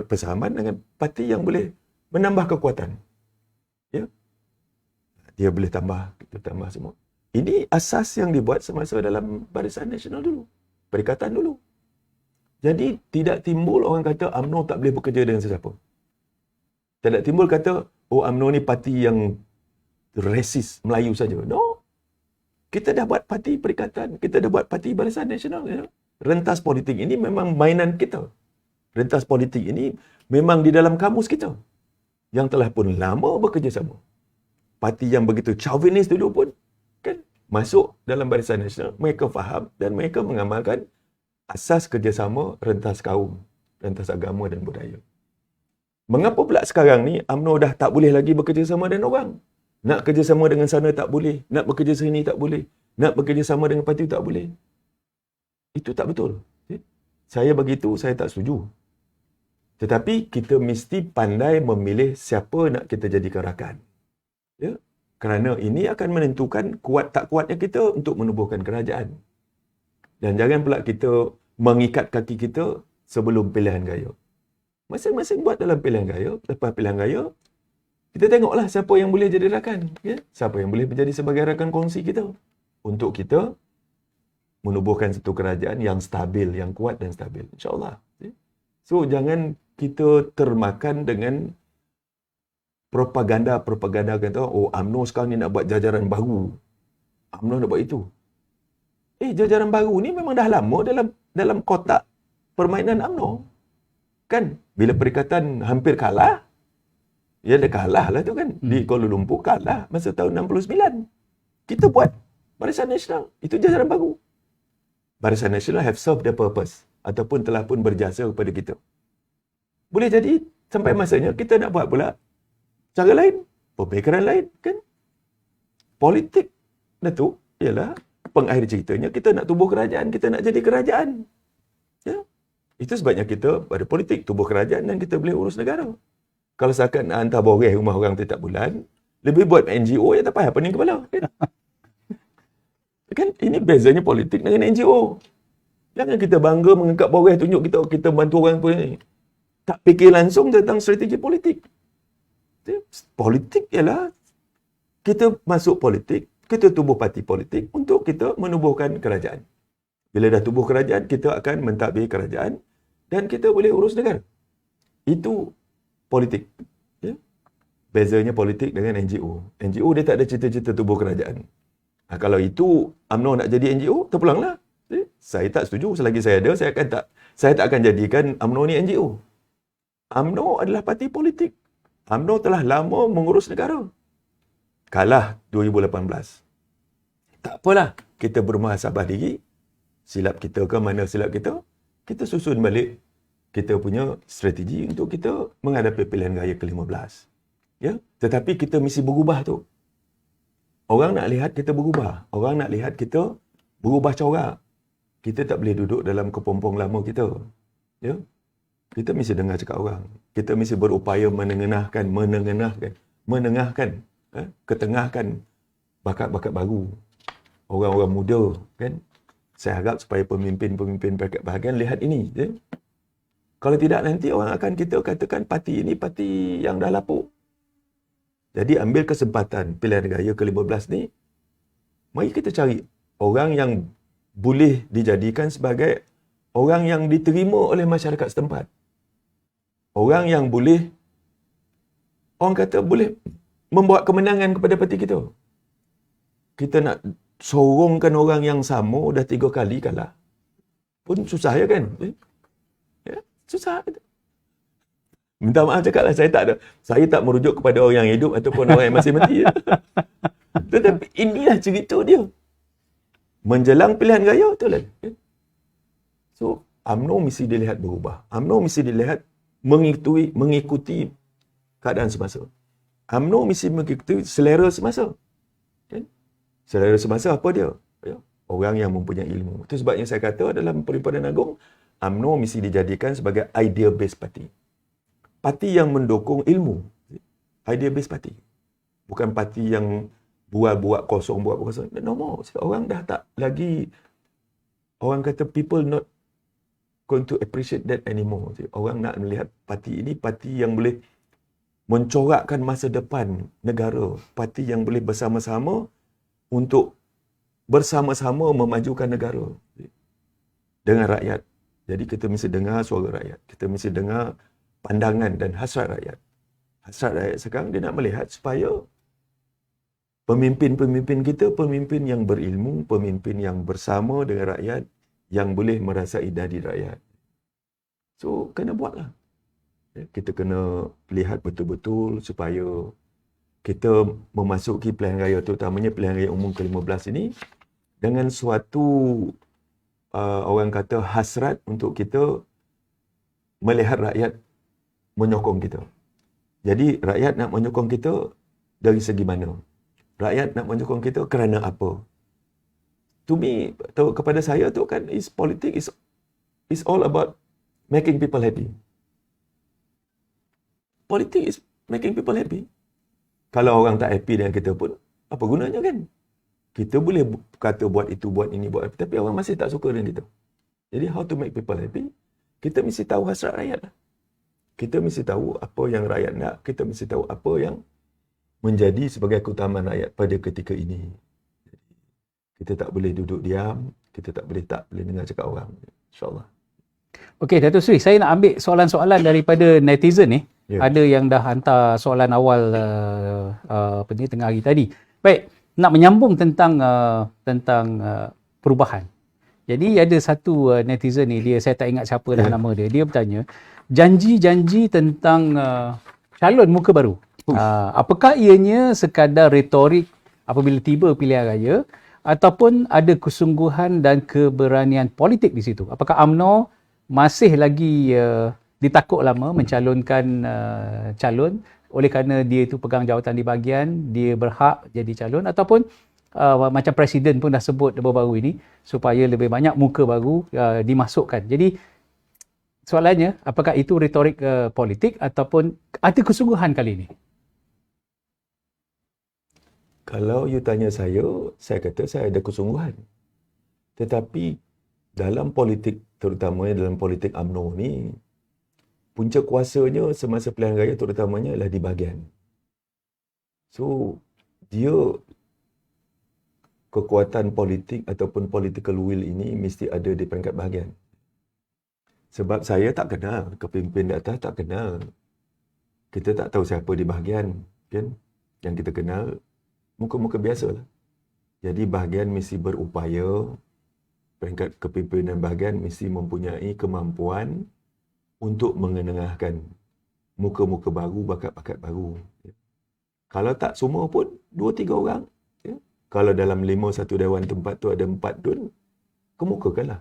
persamaan dengan parti yang boleh menambah kekuatan. Ya. Dia boleh tambah, kita tambah semua. Ini asas yang dibuat semasa dalam Barisan Nasional dulu. Perikatan dulu. Jadi tidak timbul orang kata UMNO tak boleh bekerja dengan sesiapa. Tidak timbul kata, oh UMNO ni parti yang resis Melayu saja. No. Kita dah buat parti perikatan, kita dah buat parti Barisan Nasional. Ya. Rentas politik ini memang mainan kita. Rentas politik ini memang di dalam kamus kita. Yang telah pun lama bekerjasama. Parti yang begitu chauvinis dulu pun kan masuk dalam Barisan Nasional. Mereka faham dan mereka mengamalkan asas kerjasama rentas kaum, rentas agama dan budaya. Mengapa pula sekarang ni UMNO dah tak boleh lagi bekerjasama dengan orang? Nak kerjasama dengan sana tak boleh. Nak bekerja sini tak boleh. Nak bekerjasama dengan parti tak boleh. Itu tak betul. Saya begitu, saya tak setuju. Tetapi kita mesti pandai memilih siapa nak kita jadikan rakan. Ya? Kerana ini akan menentukan kuat tak kuatnya kita untuk menubuhkan kerajaan. Dan jangan pula kita mengikat kaki kita sebelum pilihan raya. Masing-masing buat dalam pilihan raya. Lepas pilihan raya, kita tengoklah siapa yang boleh jadi rakan. Ya? Siapa yang boleh menjadi sebagai rakan kongsi kita. Untuk kita menubuhkan satu kerajaan yang stabil, yang kuat dan stabil. InsyaAllah. Ya? So, jangan kita termakan dengan propaganda kata, oh UMNO sekarang ni nak buat jajaran baru. UMNO nak buat itu. Jajaran baru ni memang dah lama dalam kotak permainan UMNO. Kan? Bila perikatan hampir kalah, ya dah kalah lah tu kan. Di Kuala Lumpur kalah masa tahun 69. Kita buat Barisan Nasional. Itu jajaran baru. Barisan Nasional have served their purpose. Ataupun telah pun berjasa kepada kita. Boleh jadi sampai masanya kita nak buat pula cara lain. Pemikiran lain kan. Politik Datuk ialah pengakhir ceritanya kita nak tubuh kerajaan, kita nak jadi kerajaan. Ya. Itu sebabnya kita pada politik tubuh kerajaan dan kita boleh urus negara. Kalau setakat nak hantar boreh rumah orang setiap bulan, lebih buat NGO yang tak payah pening kepala. Kan ini bezanya politik dengan NGO. Jangan kita bangga mengangkat boreh tunjuk kita bantu orang pun ni. Tak fikir langsung tentang strategi politik. Politik ialah kita masuk politik, kita tubuh parti politik untuk kita menubuhkan kerajaan. Bila dah tubuh kerajaan, kita akan mentadbir kerajaan dan kita boleh urus negara. Itu politik. Ya? Bezanya politik dengan NGO. NGO dia tak ada cita-cita tubuh kerajaan. Kalau itu UMNO nak jadi NGO, terpulanglah. Saya tak setuju. Selagi saya ada, saya tak akan jadikan UMNO ni NGO. UMNO adalah parti politik. UMNO telah lama mengurus negara. Kalah 2018. Tak apalah, kita bermuhasabah diri. Silap kita ke mana silap kita, kita susun balik kita punya strategi untuk kita menghadapi pilihan raya ke-15. Ya, tetapi kita mesti berubah tu. Orang nak lihat kita berubah. Orang nak lihat kita berubah corak. Kita tak boleh duduk dalam kepompong lama kita. Ya. Kita mesti dengar cakap orang. Kita mesti berupaya menengahkan, ketengahkan bakat-bakat baru. Orang-orang muda, kan? Saya harap supaya pemimpin-pemimpin bahagian lihat ini. Ya? Kalau tidak, nanti orang akan kita katakan parti ini parti yang dah lapuk. Jadi ambil kesempatan pilihan raya ke-15 ni, mari kita cari orang yang boleh dijadikan sebagai orang yang diterima oleh masyarakat setempat. Orang yang boleh, orang kata boleh membawa kemenangan kepada parti kita. Kita nak sorongkan orang yang sama dah 3 kali kalah. Pun susah ya kan? Ya, susah. Minta maaf cakaplah, saya tak merujuk kepada orang yang hidup ataupun orang yang masih mati. Tetapi inilah cerita dia. Menjelang pilihan raya, betul lah. So, UMNO mesti dilihat berubah. UMNO mesti dilihat mengikuti keadaan semasa. UMNO mesti mengikuti selera semasa. Selera semasa apa dia? Ya, orang yang mempunyai ilmu. Itu sebabnya saya kata dalam Perhimpunan Agung, UMNO mesti dijadikan sebagai idea-based party. Parti yang mendukung ilmu. Idea-based party. Bukan parti yang buat kosong. No more. Orang dah tak lagi, orang kata people not going to appreciate that anymore. Orang nak melihat parti ini, parti yang boleh mencorakkan masa depan negara. Parti yang boleh bersama-sama untuk bersama-sama memajukan negara dengan rakyat. Jadi kita mesti dengar suara rakyat. Kita mesti dengar pandangan dan hasrat rakyat. Hasrat rakyat sekarang dia nak melihat supaya pemimpin-pemimpin kita, pemimpin yang berilmu, pemimpin yang bersama dengan rakyat, yang boleh merasai dadi rakyat. So, kena buatlah. Kita kena lihat betul-betul supaya kita memasuki pilihan raya, terutamanya pilihan raya umum ke-15 ini, dengan suatu orang kata hasrat untuk kita melihat rakyat menyokong kita. Jadi, rakyat nak menyokong kita dari segi mana? Rakyat nak menyokong kita kerana apa? To me, kepada saya tu kan, politik is all about making people happy. Politik is making people happy. Kalau orang tak happy dengan kita pun, apa gunanya kan? Kita boleh kata buat itu, buat ini, buat apa, tapi orang masih tak suka dengan kita. Jadi, how to make people happy? Kita mesti tahu hasrat rakyat lah. Kita mesti tahu apa yang rakyat nak. Kita mesti tahu apa yang menjadi sebagai keutamaan rakyat pada ketika ini. Kita tak boleh duduk diam. Kita tak boleh dengar cakap orang. InsyaAllah. Okey, Datuk Seri, saya nak ambil soalan-soalan daripada netizen ni. Yeah. Ada yang dah hantar soalan awal tengah hari tadi. Baik, nak menyambung tentang perubahan. Jadi ada satu netizen ni, saya tak ingat siapa dah nama dia. Dia bertanya, janji-janji tentang calon muka baru. Apakah ianya sekadar retorik apabila tiba pilihan raya ataupun ada kesungguhan dan keberanian politik di situ? Apakah UMNO masih lagi ditakut lama mencalonkan calon oleh kerana dia itu pegang jawatan di bahagian, dia berhak jadi calon, ataupun macam Presiden pun dah sebut baru-baru ini, supaya lebih banyak muka baru dimasukkan. Jadi soalannya, apakah itu retorik politik ataupun ada kesungguhan kali ini? Kalau you tanya saya kata saya ada kesungguhan. Tetapi dalam politik, terutamanya dalam politik UMNO ni, punca kuasanya semasa pilihan raya terutamanya adalah di bahagian. So, dia kekuatan politik ataupun political will ini mesti ada di peringkat bahagian. Sebab saya tak kenal, kepemimpin di atas tak kenal. Kita tak tahu siapa di bahagian, kan? Yang kita kenal muka-muka biasa lah. Jadi bahagian mesti berupaya, peringkat kepimpinan bahagian mesti mempunyai kemampuan untuk mengenengahkan muka-muka baru, bakat-bakat baru. Kalau tak semua pun, 2-3 orang. Ya. Kalau dalam 5 satu dewan tempat tu ada 4 pun, kemukakanlah.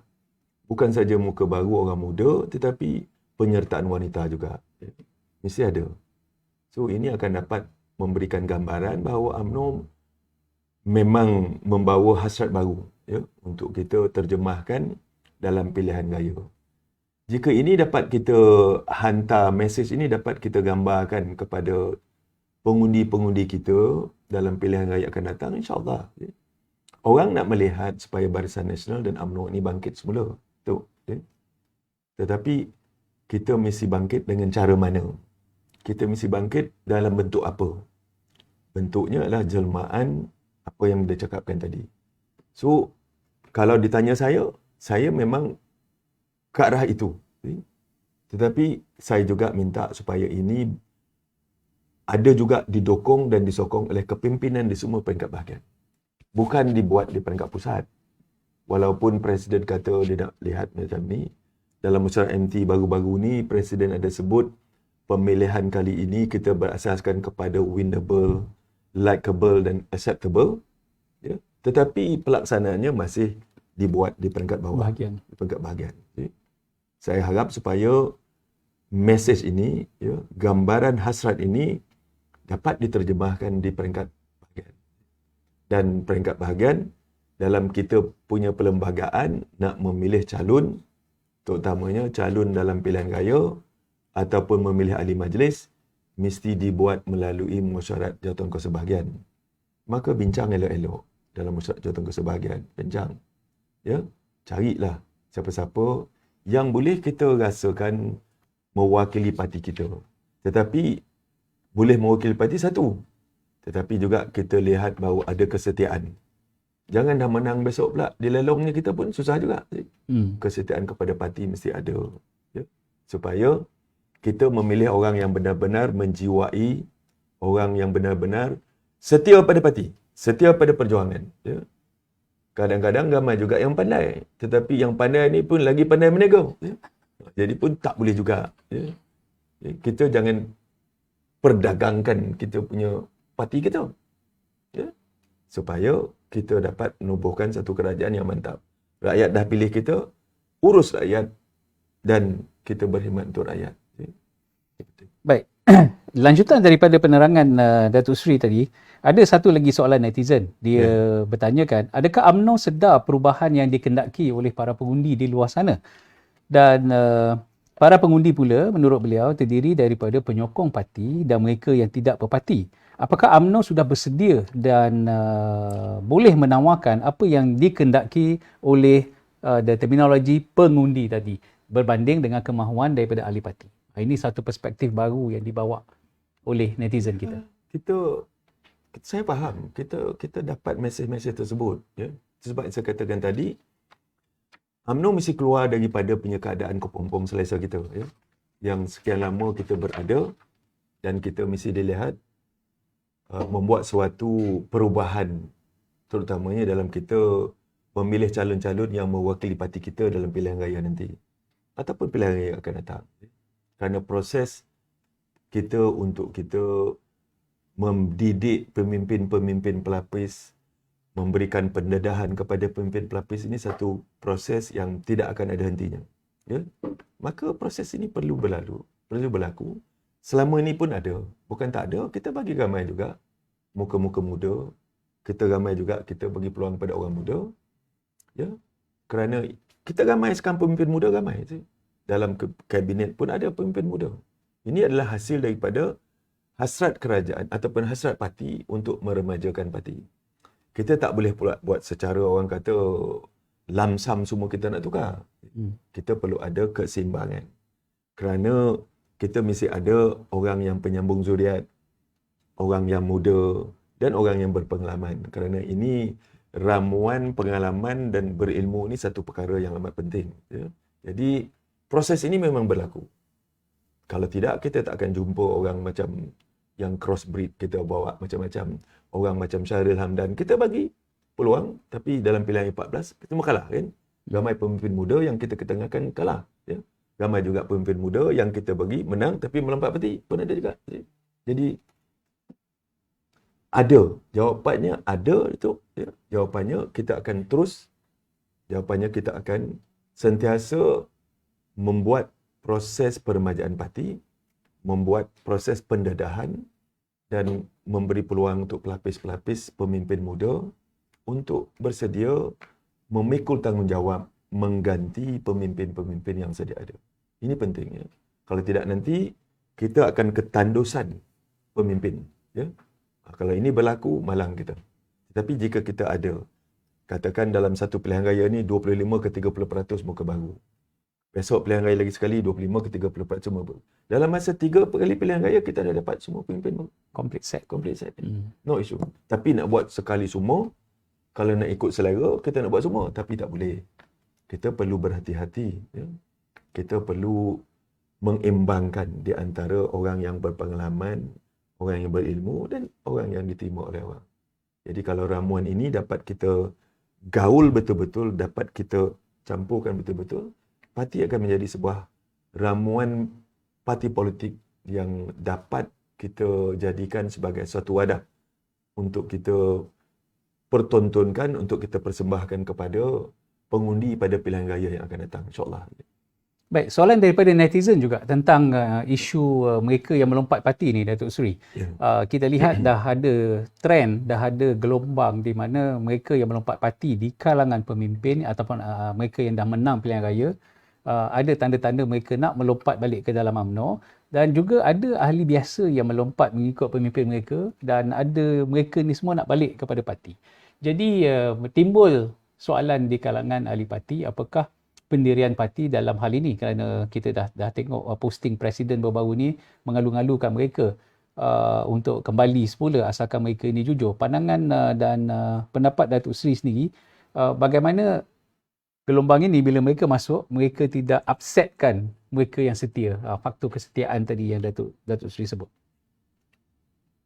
Bukan saja muka baru orang muda, tetapi penyertaan wanita juga. Ya. Mesti ada. So, ini akan dapat memberikan gambaran bahawa UMNO memang membawa hasrat baru, ya, untuk kita terjemahkan dalam pilihan raya. Jika ini dapat kita hantar, mesej ini dapat kita gambarkan kepada pengundi-pengundi kita dalam pilihan raya akan datang, insyaAllah. Ya. Orang nak melihat supaya Barisan Nasional dan UMNO ini bangkit semula. Tu, ya. Tetapi kita mesti bangkit dengan cara mana? Kita mesti bangkit dalam bentuk apa? Bentuknya adalah jelmaan apa yang dia cakapkan tadi. So, kalau ditanya saya memang ke arah itu. Ya. Tetapi saya juga minta supaya ini ada juga didokong dan disokong oleh kepimpinan di semua peringkat bahagian. Bukan dibuat di peringkat pusat. Walaupun Presiden kata dia nak lihat macam ni, dalam mesyuarat MT baru-baru ni, Presiden ada sebut pemilihan kali ini kita berasaskan kepada winnable, likeable dan acceptable. Ya. Tetapi pelaksanaannya masih dibuat di peringkat bawah. Bahagian. Di peringkat bahagian. Ya. Saya harap supaya mesej ini, ya, gambaran hasrat ini dapat diterjemahkan di peringkat bahagian. Dan peringkat bahagian, dalam kita punya perlembagaan nak memilih calon, terutamanya calon dalam pilihan raya ataupun memilih ahli majlis, mesti dibuat melalui mesyuarat jawatankuasa bahagian. Maka bincang elok-elok dalam mesyuarat jawatankuasa bahagian. Bincang. Ya, carilah siapa-siapa yang boleh kita rasakan mewakili parti kita. Tetapi boleh mewakili parti satu. Tetapi juga kita lihat bahawa ada kesetiaan. Jangan dah menang besok pula dilelongnya kita pun susah juga. Kesetiaan kepada parti mesti ada. Ya? Supaya kita memilih orang yang benar-benar menjiwai, orang yang benar-benar setia pada parti, setia pada perjuangan. Ya? Kadang-kadang ramai juga yang pandai. Tetapi yang pandai ni pun lagi pandai menego. Ya? Jadi pun tak boleh juga. Ya? Kita jangan perdagangkan kita punya parti kita. Ya? Supaya kita dapat menubuhkan satu kerajaan yang mantap. Rakyat dah pilih kita, urus rakyat dan kita berkhidmat untuk rakyat. Ya? Baik. Lanjutan daripada penerangan Datuk Seri tadi, ada satu lagi soalan netizen. Dia bertanyakan, adakah UMNO sedar perubahan yang dikendaki oleh para pengundi di luar sana? Dan para pengundi pula, menurut beliau, terdiri daripada penyokong parti dan mereka yang tidak berparti. Apakah UMNO sudah bersedia dan boleh menawarkan apa yang dikendaki oleh terminologi pengundi tadi berbanding dengan kemahuan daripada ahli parti? Ini satu perspektif baru yang dibawa oleh netizen kita. Saya faham. Kita dapat mesej-mesej tersebut. Ya? Sebab saya katakan tadi, UMNO mesti keluar daripada punya keadaan kepompong selesa kita. Ya? Yang sekian lama kita berada dan kita mesti dilihat membuat suatu perubahan, terutamanya dalam kita memilih calon-calon yang mewakili parti kita dalam pilihan raya nanti. Ataupun pilihan raya akan datang. Kerana proses kita untuk kita mendidik pemimpin-pemimpin pelapis, memberikan pendedahan kepada pemimpin pelapis ini satu proses yang tidak akan ada hentinya. Ya? Maka proses ini perlu berlaku. Selama ini pun ada. Bukan tak ada, kita bagi ramai juga muka-muka muda, kita ramai juga kita bagi peluang pada orang muda. Ya. Kerana kita ramai sekarang pemimpin muda ramai. Dalam kabinet pun ada pemimpin muda. Ini adalah hasil daripada hasrat kerajaan ataupun hasrat parti untuk meremajakan parti. Kita tak boleh pula buat secara orang kata lamsam semua kita nak tukar. Kita perlu ada keseimbangan. Kerana kita mesti ada orang yang penyambung zuriat, orang yang muda dan orang yang berpengalaman. Kerana ini ramuan pengalaman dan berilmu ni satu perkara yang amat penting. Ya. Jadi proses ini memang berlaku. Kalau tidak, kita tak akan jumpa orang macam yang crossbreed, kita bawa macam-macam. Orang macam Syahril Hamdan, kita bagi peluang, tapi dalam pilihan 14, kita semua kalah kan. Ramai pemimpin muda yang kita ketengahkan kalah. Ya. Ramai juga pemimpin muda yang kita bagi menang, tapi melompat parti pun ada juga. Jadi, ada. Jawapannya ada itu. Ya. Jawapannya kita akan terus, jawapannya kita akan sentiasa membuat proses peremajaan parti, membuat proses pendadahan dan memberi peluang untuk pelapis-pelapis pemimpin muda untuk bersedia memikul tanggungjawab mengganti pemimpin-pemimpin yang sedia ada. Ini pentingnya. Kalau tidak nanti kita akan ketandusan pemimpin. Ya? Kalau ini berlaku, malang kita. Tetapi jika kita ada, katakan dalam satu pilihan raya ni 25 ke 30% muka baru. Besok pilihan raya lagi sekali 25 ke 30% semua baru. Dalam masa 3 kali pilihan raya kita dah dapat semua pemimpin baru. Complete set. No issue. Tapi nak buat sekali semua, kalau nak ikut selera, kita nak buat semua. Tapi tak boleh. Kita perlu berhati-hati. Ya. Kita perlu mengimbangkan di antara orang yang berpengalaman, orang yang berilmu dan orang yang diterima oleh orang. Jadi kalau ramuan ini dapat kita gaul betul-betul, dapat kita campurkan betul-betul, parti akan menjadi sebuah ramuan parti politik yang dapat kita jadikan sebagai suatu wadah untuk kita pertontonkan, untuk kita persembahkan kepada pengundi pada pilihan raya yang akan datang, insyaAllah. Baik, soalan daripada netizen juga tentang isu mereka yang melompat parti ni, Datuk Seri. Kita lihat dah ada trend, dah ada gelombang di mana mereka yang melompat parti di kalangan pemimpin ataupun mereka yang dah menang pilihan raya, ada tanda-tanda mereka nak melompat balik ke dalam UMNO, dan juga ada ahli biasa yang melompat mengikut pemimpin mereka, dan ada mereka ni semua nak balik kepada parti. Jadi timbul soalan di kalangan ahli parti, apakah pendirian parti dalam hal ini, kerana kita dah tengok posting presiden baru-baru ni mengalu-ngalukan mereka untuk kembali semula asalkan mereka ini jujur. Pandangan dan pendapat Datuk Seri sendiri, bagaimana gelombang ini bila mereka masuk, mereka tidak upsetkan mereka yang setia, faktor kesetiaan tadi yang Datuk Seri sebut?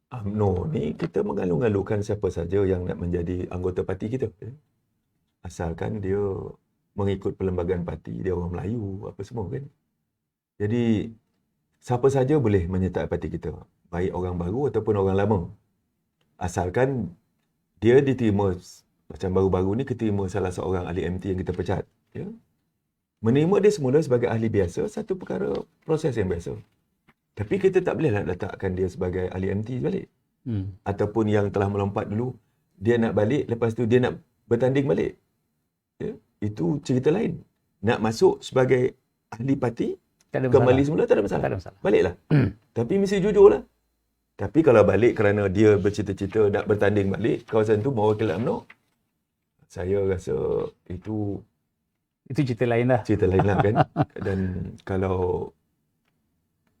UMNO ni kita mengalu-ngalukan siapa saja yang nak menjadi anggota parti kita. Asalkan dia mengikut perlembagaan parti, dia orang Melayu, apa semua kan. Jadi, siapa saja boleh menyertai parti kita. Baik orang baru ataupun orang lama. Asalkan dia diterima, macam baru-baru ni kita terima salah seorang ahli MT yang kita pecat. Ya? Menerima dia semula sebagai ahli biasa, satu perkara proses yang biasa. Tapi kita tak boleh nak letakkan dia sebagai ahli MT balik. Ataupun yang telah melompat dulu, dia nak balik, lepas tu dia nak bertanding balik. Ya? Itu cerita lain. Nak masuk sebagai ahli parti, kembali semula tak ada masalah. Baliklah. Tapi mesti jujur lah. Tapi kalau balik kerana dia bercita-cita nak bertanding balik, kawasan tu mewakili UMNO, saya rasa itu cerita lain lah. Cerita lain lah kan. Dan kalau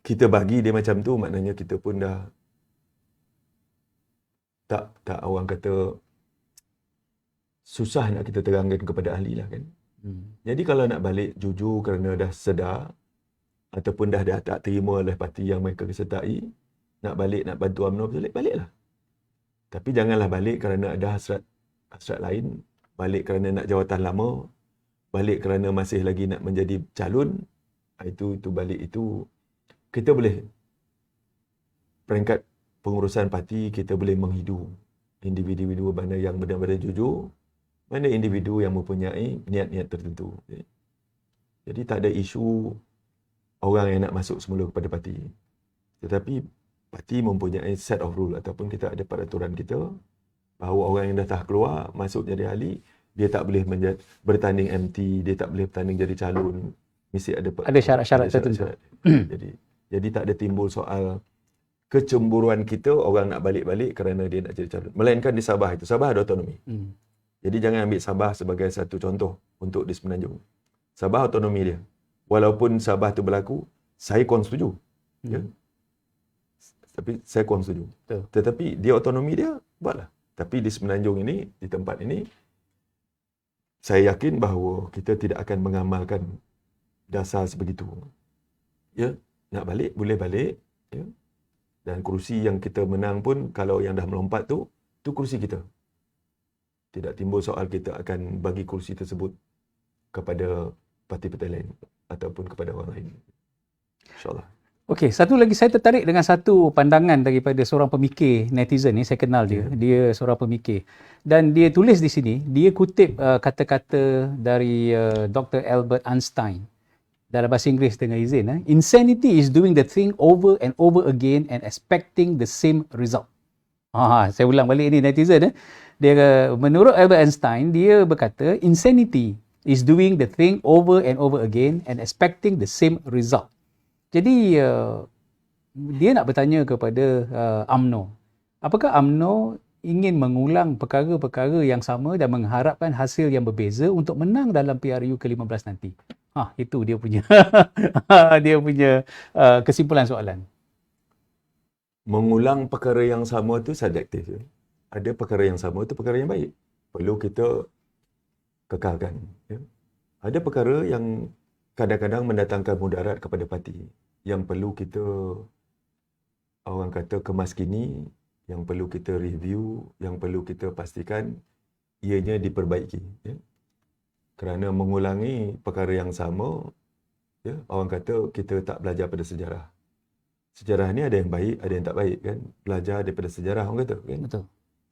kita bagi dia macam tu, maknanya kita pun dah tak orang kata susah nak kita terangkan kepada ahli lah kan. Jadi kalau nak balik jujur kerana dah sedar ataupun dah tak terima oleh parti yang mereka sertai, nak balik nak bantu UMNO baliklah. Tapi janganlah balik kerana ada hasrat lain, balik kerana nak jawatan lama, balik kerana masih lagi nak menjadi calon. Itu balik itu kita boleh peringkat pengurusan parti, kita boleh menghidu individu-individu mana yang benar-benar jujur, mana individu yang mempunyai niat-niat tertentu. Jadi tak ada isu orang yang nak masuk semula kepada parti. Tetapi parti mempunyai set of rule ataupun kita ada peraturan kita. bahawa orang yang dah tak keluar masuk jadi ahli, dia tak boleh bertanding MT, dia tak boleh bertanding jadi calon. Mesti Ada syarat-syarat tertentu. Jadi tak ada timbul soal kecemburuan kita orang nak balik-balik kerana dia nak jadi calon. Melainkan di Sabah itu, Sabah ada autonomi. Jadi jangan ambil Sabah sebagai satu contoh untuk di Semenanjung. Sabah autonomi dia. Walaupun Sabah tu berlaku, saya kurang setuju. Ya. Tapi saya kurang setuju. Betul. Tetapi dia autonomi dia, buatlah. Tapi di Semenanjung ini, di tempat ini, saya yakin bahawa kita tidak akan mengamalkan dasar sebegitu. Ya, nak balik, boleh balik. Ya. Dan kerusi yang kita menang pun, kalau yang dah melompat tu kerusi kita. Tidak timbul soal kita akan bagi kerusi tersebut kepada parti-parti lain ataupun kepada orang lain. InsyaAllah. Okey, satu lagi saya tertarik dengan satu pandangan daripada seorang pemikir netizen ni, saya kenal dia. Dia seorang pemikir. Dan dia tulis di sini, dia kutip kata-kata dari Dr. Albert Einstein. Dalam bahasa Inggeris dengan izin. Insanity is doing the thing over and over again and expecting the same result. Saya ulang balik ni netizen. Dia, menurut Albert Einstein, dia berkata, insanity is doing the thing over and over again and expecting the same result. Jadi, dia nak bertanya kepada UMNO. Apakah UMNO ingin mengulang perkara-perkara yang sama dan mengharapkan hasil yang berbeza untuk menang dalam PRU ke-15 nanti? Itu dia punya dia punya kesimpulan soalan. Mengulang perkara yang sama tu subjektif. Ada perkara yang sama tu perkara yang baik. Perlu kita kekalkan. Ya. Ada perkara yang kadang-kadang mendatangkan mudarat kepada parti. Yang perlu kita, orang kata, kemas kini, yang perlu kita review, yang perlu kita pastikan ianya diperbaiki. Ya. Kerana mengulangi perkara yang sama, ya, orang kata kita tak belajar pada sejarah. Sejarah ni ada yang baik, ada yang tak baik kan. Belajar daripada sejarah orang kata kan. Betul.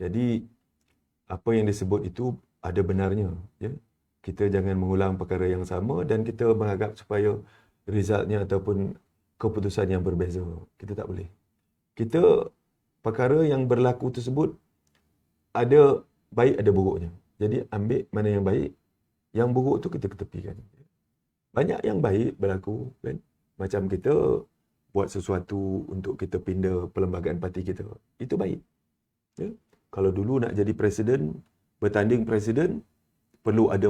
Jadi apa yang disebut itu ada benarnya, ya. Kita jangan mengulang perkara yang sama dan kita mengharap supaya resultnya ataupun keputusan yang berbeza. Kita tak boleh. Kita perkara yang berlaku tersebut ada baik ada buruknya. Jadi ambil mana yang baik, yang buruk tu kita ketepikan. Banyak yang baik berlaku kan. Macam kita buat sesuatu untuk kita pindah perlembagaan parti kita. Itu baik. Ya. Kalau dulu nak jadi presiden, bertanding presiden, perlu ada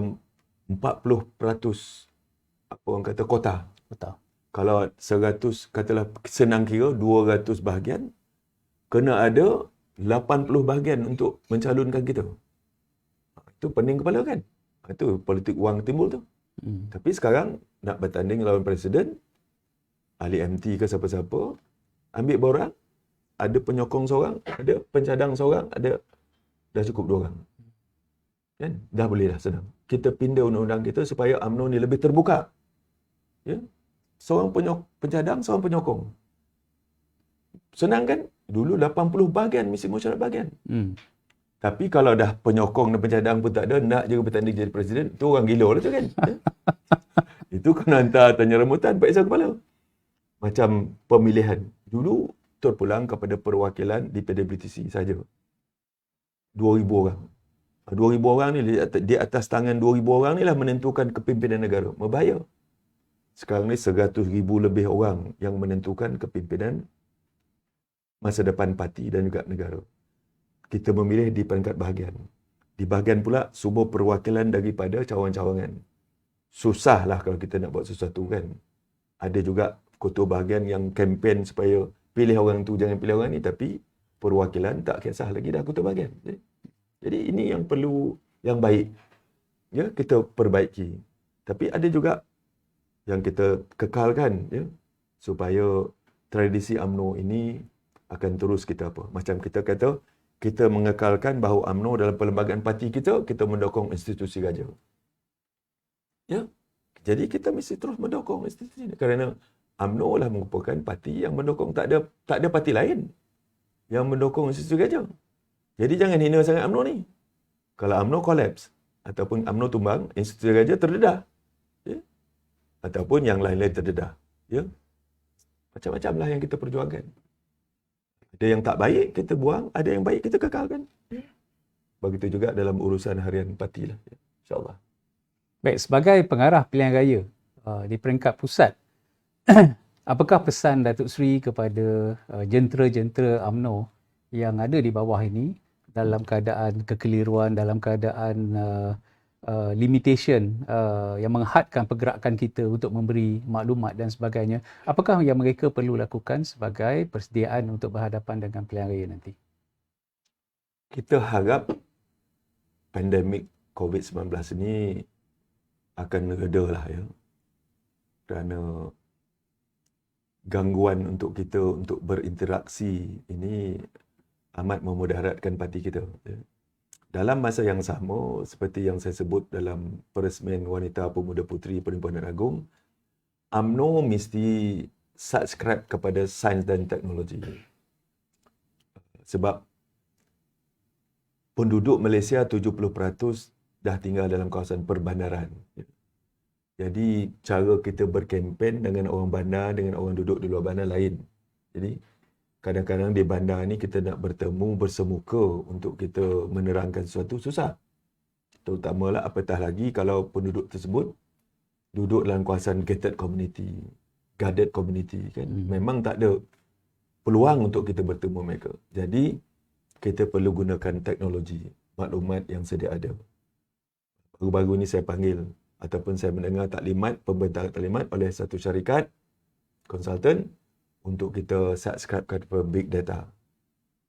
40% apa orang kata kota. Betul. Kalau 100, katalah senang kira 200 bahagian, kena ada 80 bahagian untuk mencalonkan kita. Itu pening kepala kan? Itu politik wang timbul tu. Tapi sekarang nak bertanding lawan presiden, ahli MT ke siapa-siapa, ambil borang, ada penyokong seorang, ada pencadang seorang, ada dah cukup 2 orang. Kan? Dah boleh dah senang. Kita pindah undang-undang kita supaya UMNO ni lebih terbuka. Ya? Seorang pencadang, seorang penyokong. Senang kan? Dulu 80 bahagian, mesti syarat bahagian. Tapi kalau dah penyokong dan pencadang pun tak ada, nak je bertanding jadi presiden, tu orang gila lah tu kan. Itu kena hantar tanya remutan, periksa kepala. Macam pemilihan. Dulu terpulang kepada perwakilan di PDBTC saja. 2,000 orang. 2,000 orang ni, di atas tangan 2,000 orang ni lah menentukan kepimpinan negara. Berbahaya. Sekarang ni 100,000 lebih orang yang menentukan kepimpinan masa depan parti dan juga negara. Kita memilih di peringkat bahagian. Di bahagian pula sumber perwakilan daripada cawangan-cawangan. Susahlah kalau kita nak buat sesuatu kan. Ada juga ketua bahagian yang kempen supaya pilih orang tu, jangan pilih orang ni, tapi perwakilan tak kisah lagi dah ketua bahagian. Jadi ini yang perlu, yang baik. Ya, kita perbaiki. Tapi ada juga yang kita kekalkan, ya, supaya tradisi UMNO ini akan terus kita apa. Macam kita kata, kita mengekalkan bahawa UMNO dalam perlembagaan parti kita mendukung institusi raja. Ya. Jadi kita mesti terus mendukung institusi ini. Kerana UMNO lah merupakan parti yang mendukung, tak ada parti lain yang mendukung institusi raja. Jadi jangan hina sangat UMNO ni. Kalau UMNO collapse ataupun UMNO tumbang, institusi raja terdedah. Ya. Ataupun yang lain-lain terdedah. Ya. Macam-macam lah yang kita perjuangkan. Ada yang tak baik, kita buang. Ada yang baik, kita kekalkan. Begitu juga dalam urusan harian parti lah. InsyaAllah. Baik, sebagai pengarah pilihan raya di peringkat pusat, apakah pesan Datuk Seri kepada jentera-jentera UMNO yang ada di bawah ini dalam keadaan kekeliruan, dalam keadaan limitation yang menghadkan pergerakan kita untuk memberi maklumat dan sebagainya. Apakah yang mereka perlu lakukan sebagai persediaan untuk berhadapan dengan pilihan raya nanti? Kita harap pandemik COVID-19 ini akan reda lah ya. Kerana gangguan untuk kita untuk berinteraksi ini amat memudaratkan parti kita. Ya. Dalam masa yang sama, seperti yang saya sebut dalam Peresmian Wanita Pemuda Puteri Perhimpunan Agung, UMNO mesti subscribe kepada sains dan teknologi. Sebab penduduk Malaysia 70% dah tinggal dalam kawasan perbandaran. Jadi cara kita berkempen dengan orang bandar, dengan orang duduk di luar bandar lain. Jadi kadang-kadang di bandar ni kita nak bertemu bersemuka untuk kita menerangkan sesuatu susah. Terutamalah apatah lagi kalau penduduk tersebut duduk dalam kawasan gated community, guarded community kan. Memang tak ada peluang untuk kita bertemu mereka. Jadi kita perlu gunakan teknologi, maklumat yang sedia ada. Baru-baru ni saya panggil ataupun saya mendengar pembentaran taklimat oleh satu syarikat konsultan untuk kita subscribe kepada big data.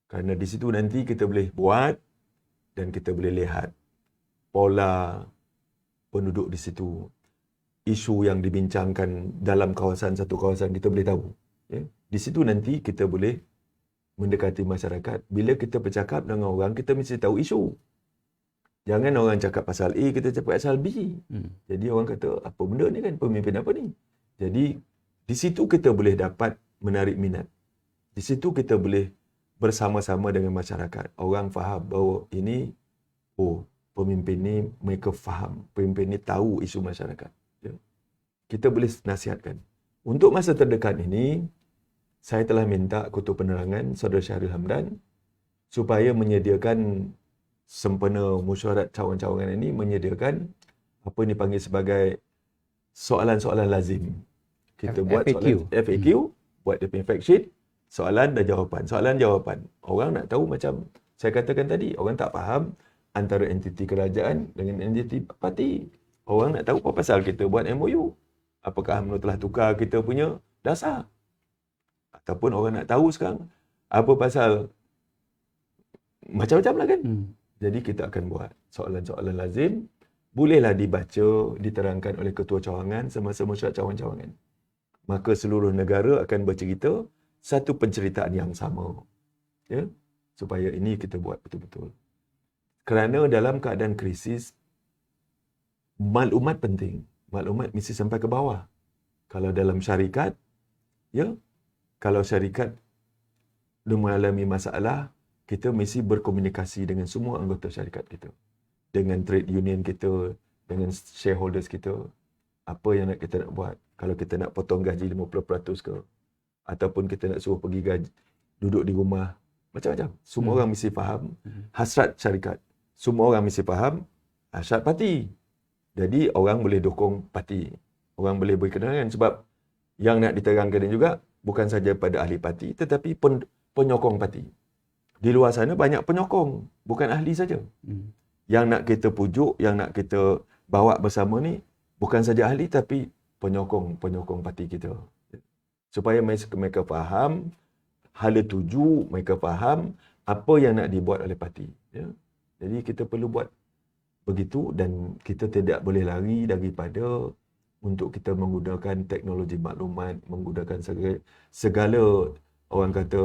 Kerana di situ nanti kita boleh buat dan kita boleh lihat pola penduduk di situ. Isu yang dibincangkan dalam satu kawasan kita boleh tahu. Ya. Di situ nanti kita boleh mendekati masyarakat. Bila kita bercakap dengan orang, kita mesti tahu isu. Jangan orang cakap pasal A, kita cakap pasal B. Jadi orang kata, apa benda ni kan? Pemimpin apa ni? Jadi, di situ kita boleh dapat menarik minat. Di situ kita boleh bersama-sama dengan masyarakat. Orang faham bahawa ini, pemimpin ni mereka faham. Pemimpin ni tahu isu masyarakat. Ya. Kita boleh nasihatkan. Untuk masa terdekat ini, saya telah minta Ketua Penerangan Saudara Syahril Hamdan supaya menyediakan sempena mesyuarat cawangan-cawangan ini, menyediakan apa yang dipanggil sebagai soalan-soalan lazim. Kita buat FAQ. soalan FAQ, buat dia punya fact sheet, soalan dan jawapan. Soalan jawapan. Orang nak tahu macam saya katakan tadi, orang tak faham antara entiti kerajaan dengan entiti parti. Orang nak tahu apa pasal kita buat MOU. Apakah UMNO telah tukar kita punya dasar? Ataupun orang nak tahu sekarang apa pasal macam-macam lah kan. Jadi kita akan buat soalan-soalan lazim. Bolehlah dibaca, diterangkan oleh ketua cawangan semasa mesyuarat cawangan-cawangan. Maka seluruh negara akan bercerita satu penceritaan yang sama. Ya? Supaya ini kita buat betul-betul. Kerana dalam keadaan krisis, maklumat penting. Maklumat mesti sampai ke bawah. Kalau dalam syarikat, ya, kalau syarikat mengalami masalah, kita mesti berkomunikasi dengan semua anggota syarikat kita. Dengan trade union kita, dengan shareholders kita. Apa yang kita nak buat. Kalau kita nak potong gaji 50% ke. Ataupun kita nak suruh pergi gaji, duduk di rumah. Macam-macam. Semua orang mesti faham hasrat syarikat. Semua orang mesti faham hasrat parti. Jadi orang boleh dukung parti. Orang boleh beri keterangan. Sebab yang nak diterangkan juga bukan saja pada ahli parti, tetapi penyokong parti. Di luar sana banyak penyokong, bukan ahli saja. Yang nak kita pujuk, yang nak kita bawa bersama ni, bukan saja ahli tapi penyokong parti kita. Supaya mereka faham hala tuju, mereka faham apa yang nak dibuat oleh parti. Ya. Jadi kita perlu buat begitu dan kita tidak boleh lari daripada untuk kita menggunakan teknologi maklumat, menggunakan segala orang kata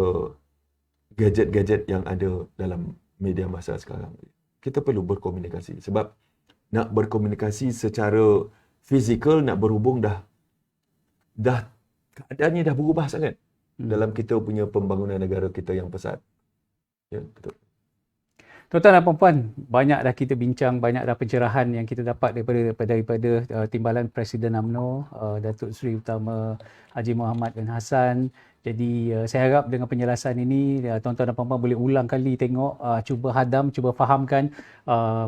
gadget-gadget yang ada dalam media masa sekarang. Kita perlu berkomunikasi sebab nak berkomunikasi secara fizikal, nak berhubung dah keadaannya dah berubah sangat dalam kita punya pembangunan negara kita yang pesat. Ya, betul. Tuan-tuan dan puan-puan, banyak dah kita bincang, banyak dah pencerahan yang kita dapat daripada Timbalan Presiden UMNO, Datuk Seri Utama Haji Muhammad bin Hassan. Jadi saya harap dengan penjelasan ini tuan-tuan dan puan-puan boleh ulang kali tengok, cuba hadam, cuba fahamkan.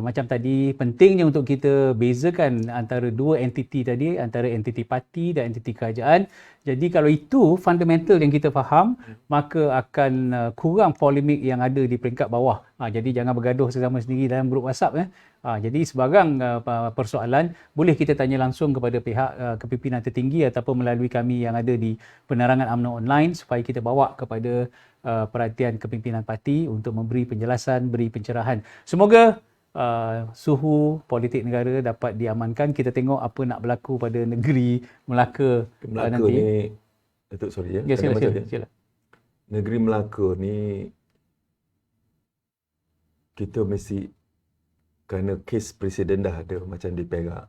Macam tadi, pentingnya untuk kita bezakan antara dua entiti tadi, antara entiti parti dan entiti kerajaan. Jadi kalau itu fundamental yang kita faham, maka akan kurang polemik yang ada di peringkat bawah. Jadi jangan bergaduh sesama sendiri dalam grup WhatsApp. Jadi sebarang persoalan boleh kita tanya langsung kepada pihak kepimpinan tertinggi ataupun melalui kami yang ada di penerangan UMNO online supaya kita bawa kepada perhatian kepimpinan parti untuk memberi penjelasan, beri pencerahan. Semoga suhu politik negara dapat diamankan. Kita tengok apa nak berlaku pada negeri Melaka, Melaka nanti. ni, Datuk sorry Ya, sila. Negeri Melaka ni kita mesti, kerana kes presiden dah ada macam di Perak,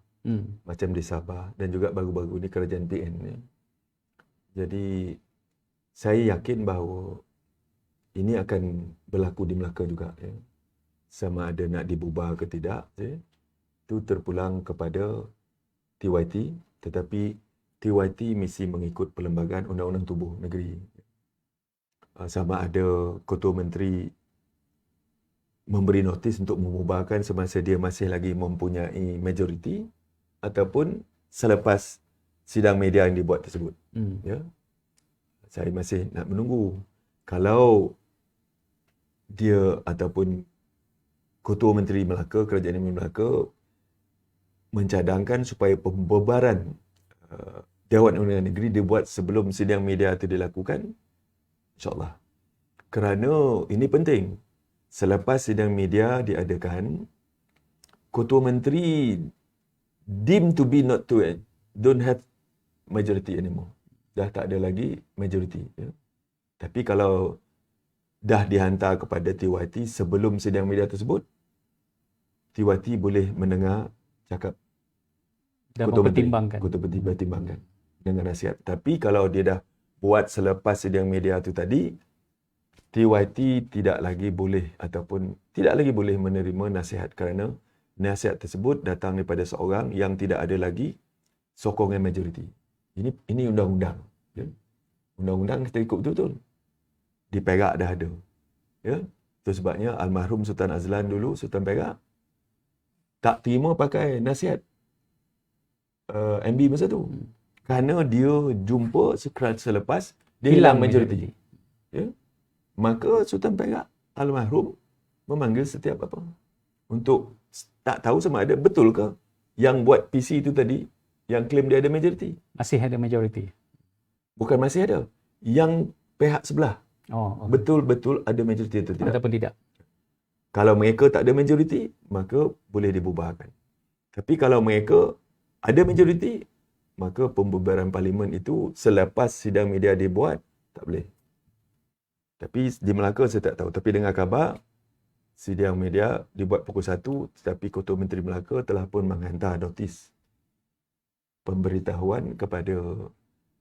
macam di Sabah dan juga baru-baru ni kerajaan PN ni. Jadi saya yakin bahawa ini akan berlaku di Melaka juga. Ya. Sama ada nak dibubar ke tidak, itu terpulang kepada TYT, tetapi TYT mesti mengikut perlembagaan undang-undang tubuh negeri. Sama ada Ketua Menteri memberi notis untuk membubarkan semasa dia masih lagi mempunyai majoriti ataupun selepas sidang media yang dibuat tersebut. Ya. Saya masih nak menunggu. Kalau dia ataupun Ketua Menteri Melaka, Kerajaan Negeri Melaka mencadangkan supaya pembubaran Dewan Undangan Negeri dibuat sebelum sidang media itu dilakukan, insyaAllah. Kerana ini penting. Selepas sidang media diadakan, Ketua Menteri deemed to be not to, don't have majority anymore. Dah tak ada lagi majority. Ya. Tapi kalau dah dihantar kepada TYT sebelum sidang media tersebut, TYT boleh mendengar cakap Dan Ketua mempertimbangkan. Ketua Menteri pertimbangkan dengan nasihat. Tapi kalau dia dah buat selepas sidang media itu tadi, TYT tidak lagi boleh ataupun tidak lagi boleh menerima nasihat kerana nasihat tersebut datang daripada seorang yang tidak ada lagi sokongan majoriti. Ini undang-undang. Ya. Undang-undang kita ikut betul-betul. Di Perak dah ada. Ya. Itu sebabnya almarhum Sultan Azlan dulu, Sultan Perak, tak terima pakai nasihat MB masa tu. Kerana dia jumpa selepas dia hilang majoriti. Ya. Maka Sultan Perak almarhum memanggil setiap apa untuk tak tahu sama ada betul ke yang buat PC itu tadi yang claim dia ada majoriti. Masih ada majoriti. Bukan masih ada. Yang pihak sebelah. Oh, okay. Betul-betul ada majoriti atau tidak. Ataupun tidak. Kalau mereka tak ada majoriti, maka boleh dibubarkan. Tapi kalau mereka ada majoriti, maka pembubaran parlimen itu selepas sidang media dibuat, tak boleh. Tapi di Melaka saya tak tahu. Tapi dengar kabar, sidang media dibuat pukul 1, tetapi Ketua Menteri Melaka telah pun menghantar notis pemberitahuan kepada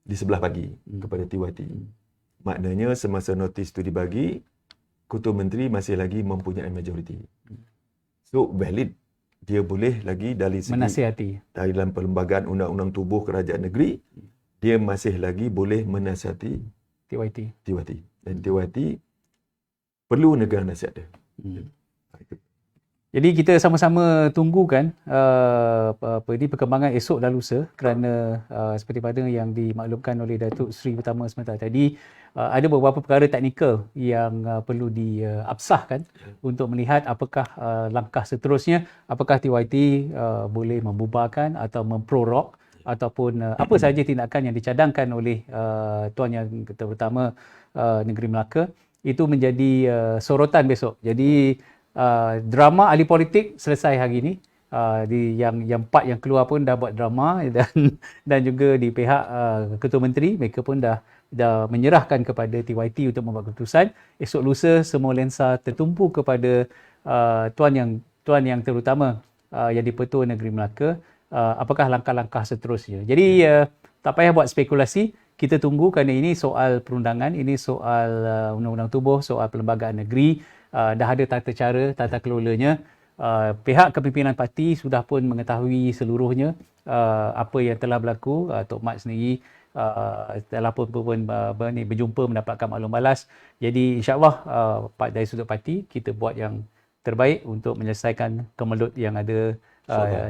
di sebelah pagi kepada TYT. Maknanya semasa notis itu dibagi, Ketua Menteri masih lagi mempunyai majoriti. So valid, dia boleh lagi dari segi menasihati. Dari dalam perlembagaan undang-undang tubuh kerajaan negeri, dia masih lagi boleh menasihati TYT. Dan TYT perlu negara nasihat dia. Jadi kita sama-sama tunggu kan perkembangan esok dan lusa kerana seperti pada yang dimaklumkan oleh Datuk Seri Pertama sebentar tadi, ada beberapa perkara teknikal yang perlu diabsahkan untuk melihat apakah langkah seterusnya, apakah TYT boleh membubarkan atau memprorok ataupun apa sahaja tindakan yang dicadangkan oleh Tuan Yang Pertama Negeri Melaka. Itu menjadi sorotan besok. Jadi drama ahli politik selesai hari ini. Yang part yang keluar pun dah buat drama dan juga di pihak Ketua Menteri mereka pun dah menyerahkan kepada TYT untuk membuat keputusan. Esok lusa semua lensa tertumpu kepada Tuan Yang Terutama yang di-Pertua Negeri Melaka. Apakah langkah-langkah seterusnya. Jadi tak payah buat spekulasi. Kita tunggu kerana ini soal perundangan, ini soal undang-undang tubuh, soal perlembagaan negeri, dah ada tata cara, tata kelolanya. Pihak kepimpinan parti sudah pun mengetahui seluruhnya apa yang telah berlaku. Tok Mat sendiri telah pun berjumpa mendapatkan maklum balas. Jadi insya-Allah dari sudut parti kita buat yang terbaik untuk menyelesaikan kemelut yang ada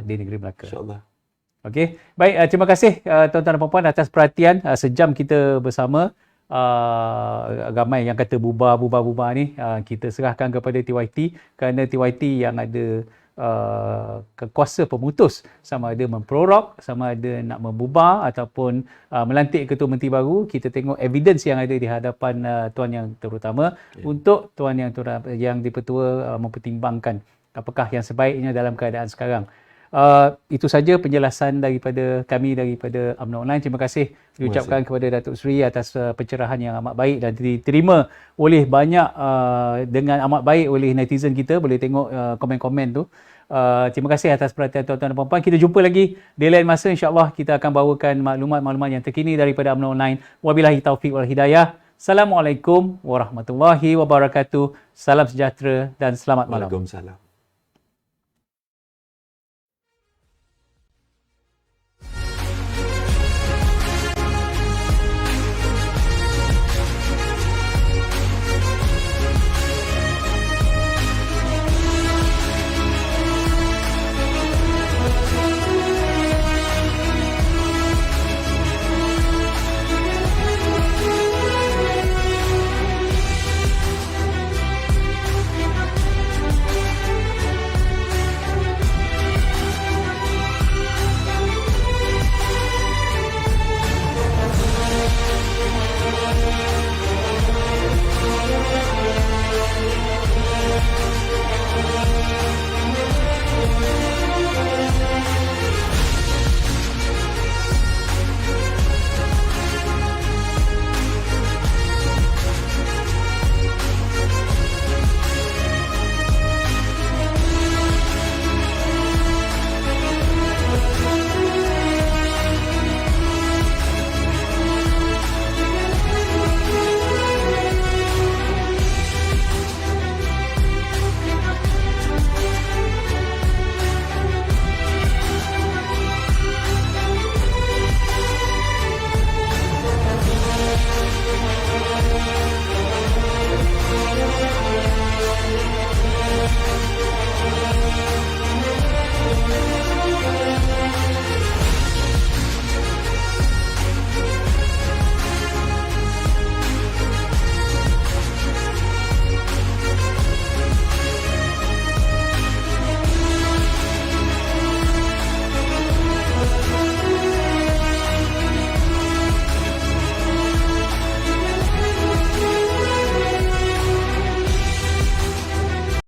di negeri Melaka. InsyaAllah. Okey, baik, terima kasih tuan-tuan dan puan atas perhatian. Sejam kita bersama. Ramai yang kata bubar ni, kita serahkan kepada TYT kerana TYT yang ada kekuasa pemutus sama ada memprorok, sama ada nak membubar ataupun melantik ketua menteri baru. Kita tengok evidence yang ada di hadapan tuan yang terutama untuk tuan yang dipertua mempertimbangkan apakah yang sebaiknya dalam keadaan sekarang. Itu saja penjelasan daripada kami daripada UMNO Online. Terima kasih diucapkan kepada Datuk Seri atas pencerahan yang amat baik dan diterima oleh banyak dengan amat baik oleh netizen kita. Boleh tengok komen-komen tu. Terima kasih atas perhatian tuan-tuan dan puan-puan. Kita jumpa lagi di lain masa, insya-Allah kita akan bawakan maklumat-maklumat yang terkini daripada UMNO Online. Wabillahi taufiq wal hidayah. Assalamualaikum warahmatullahi wabarakatuh. Salam sejahtera dan selamat malam. Waalaikumsalam.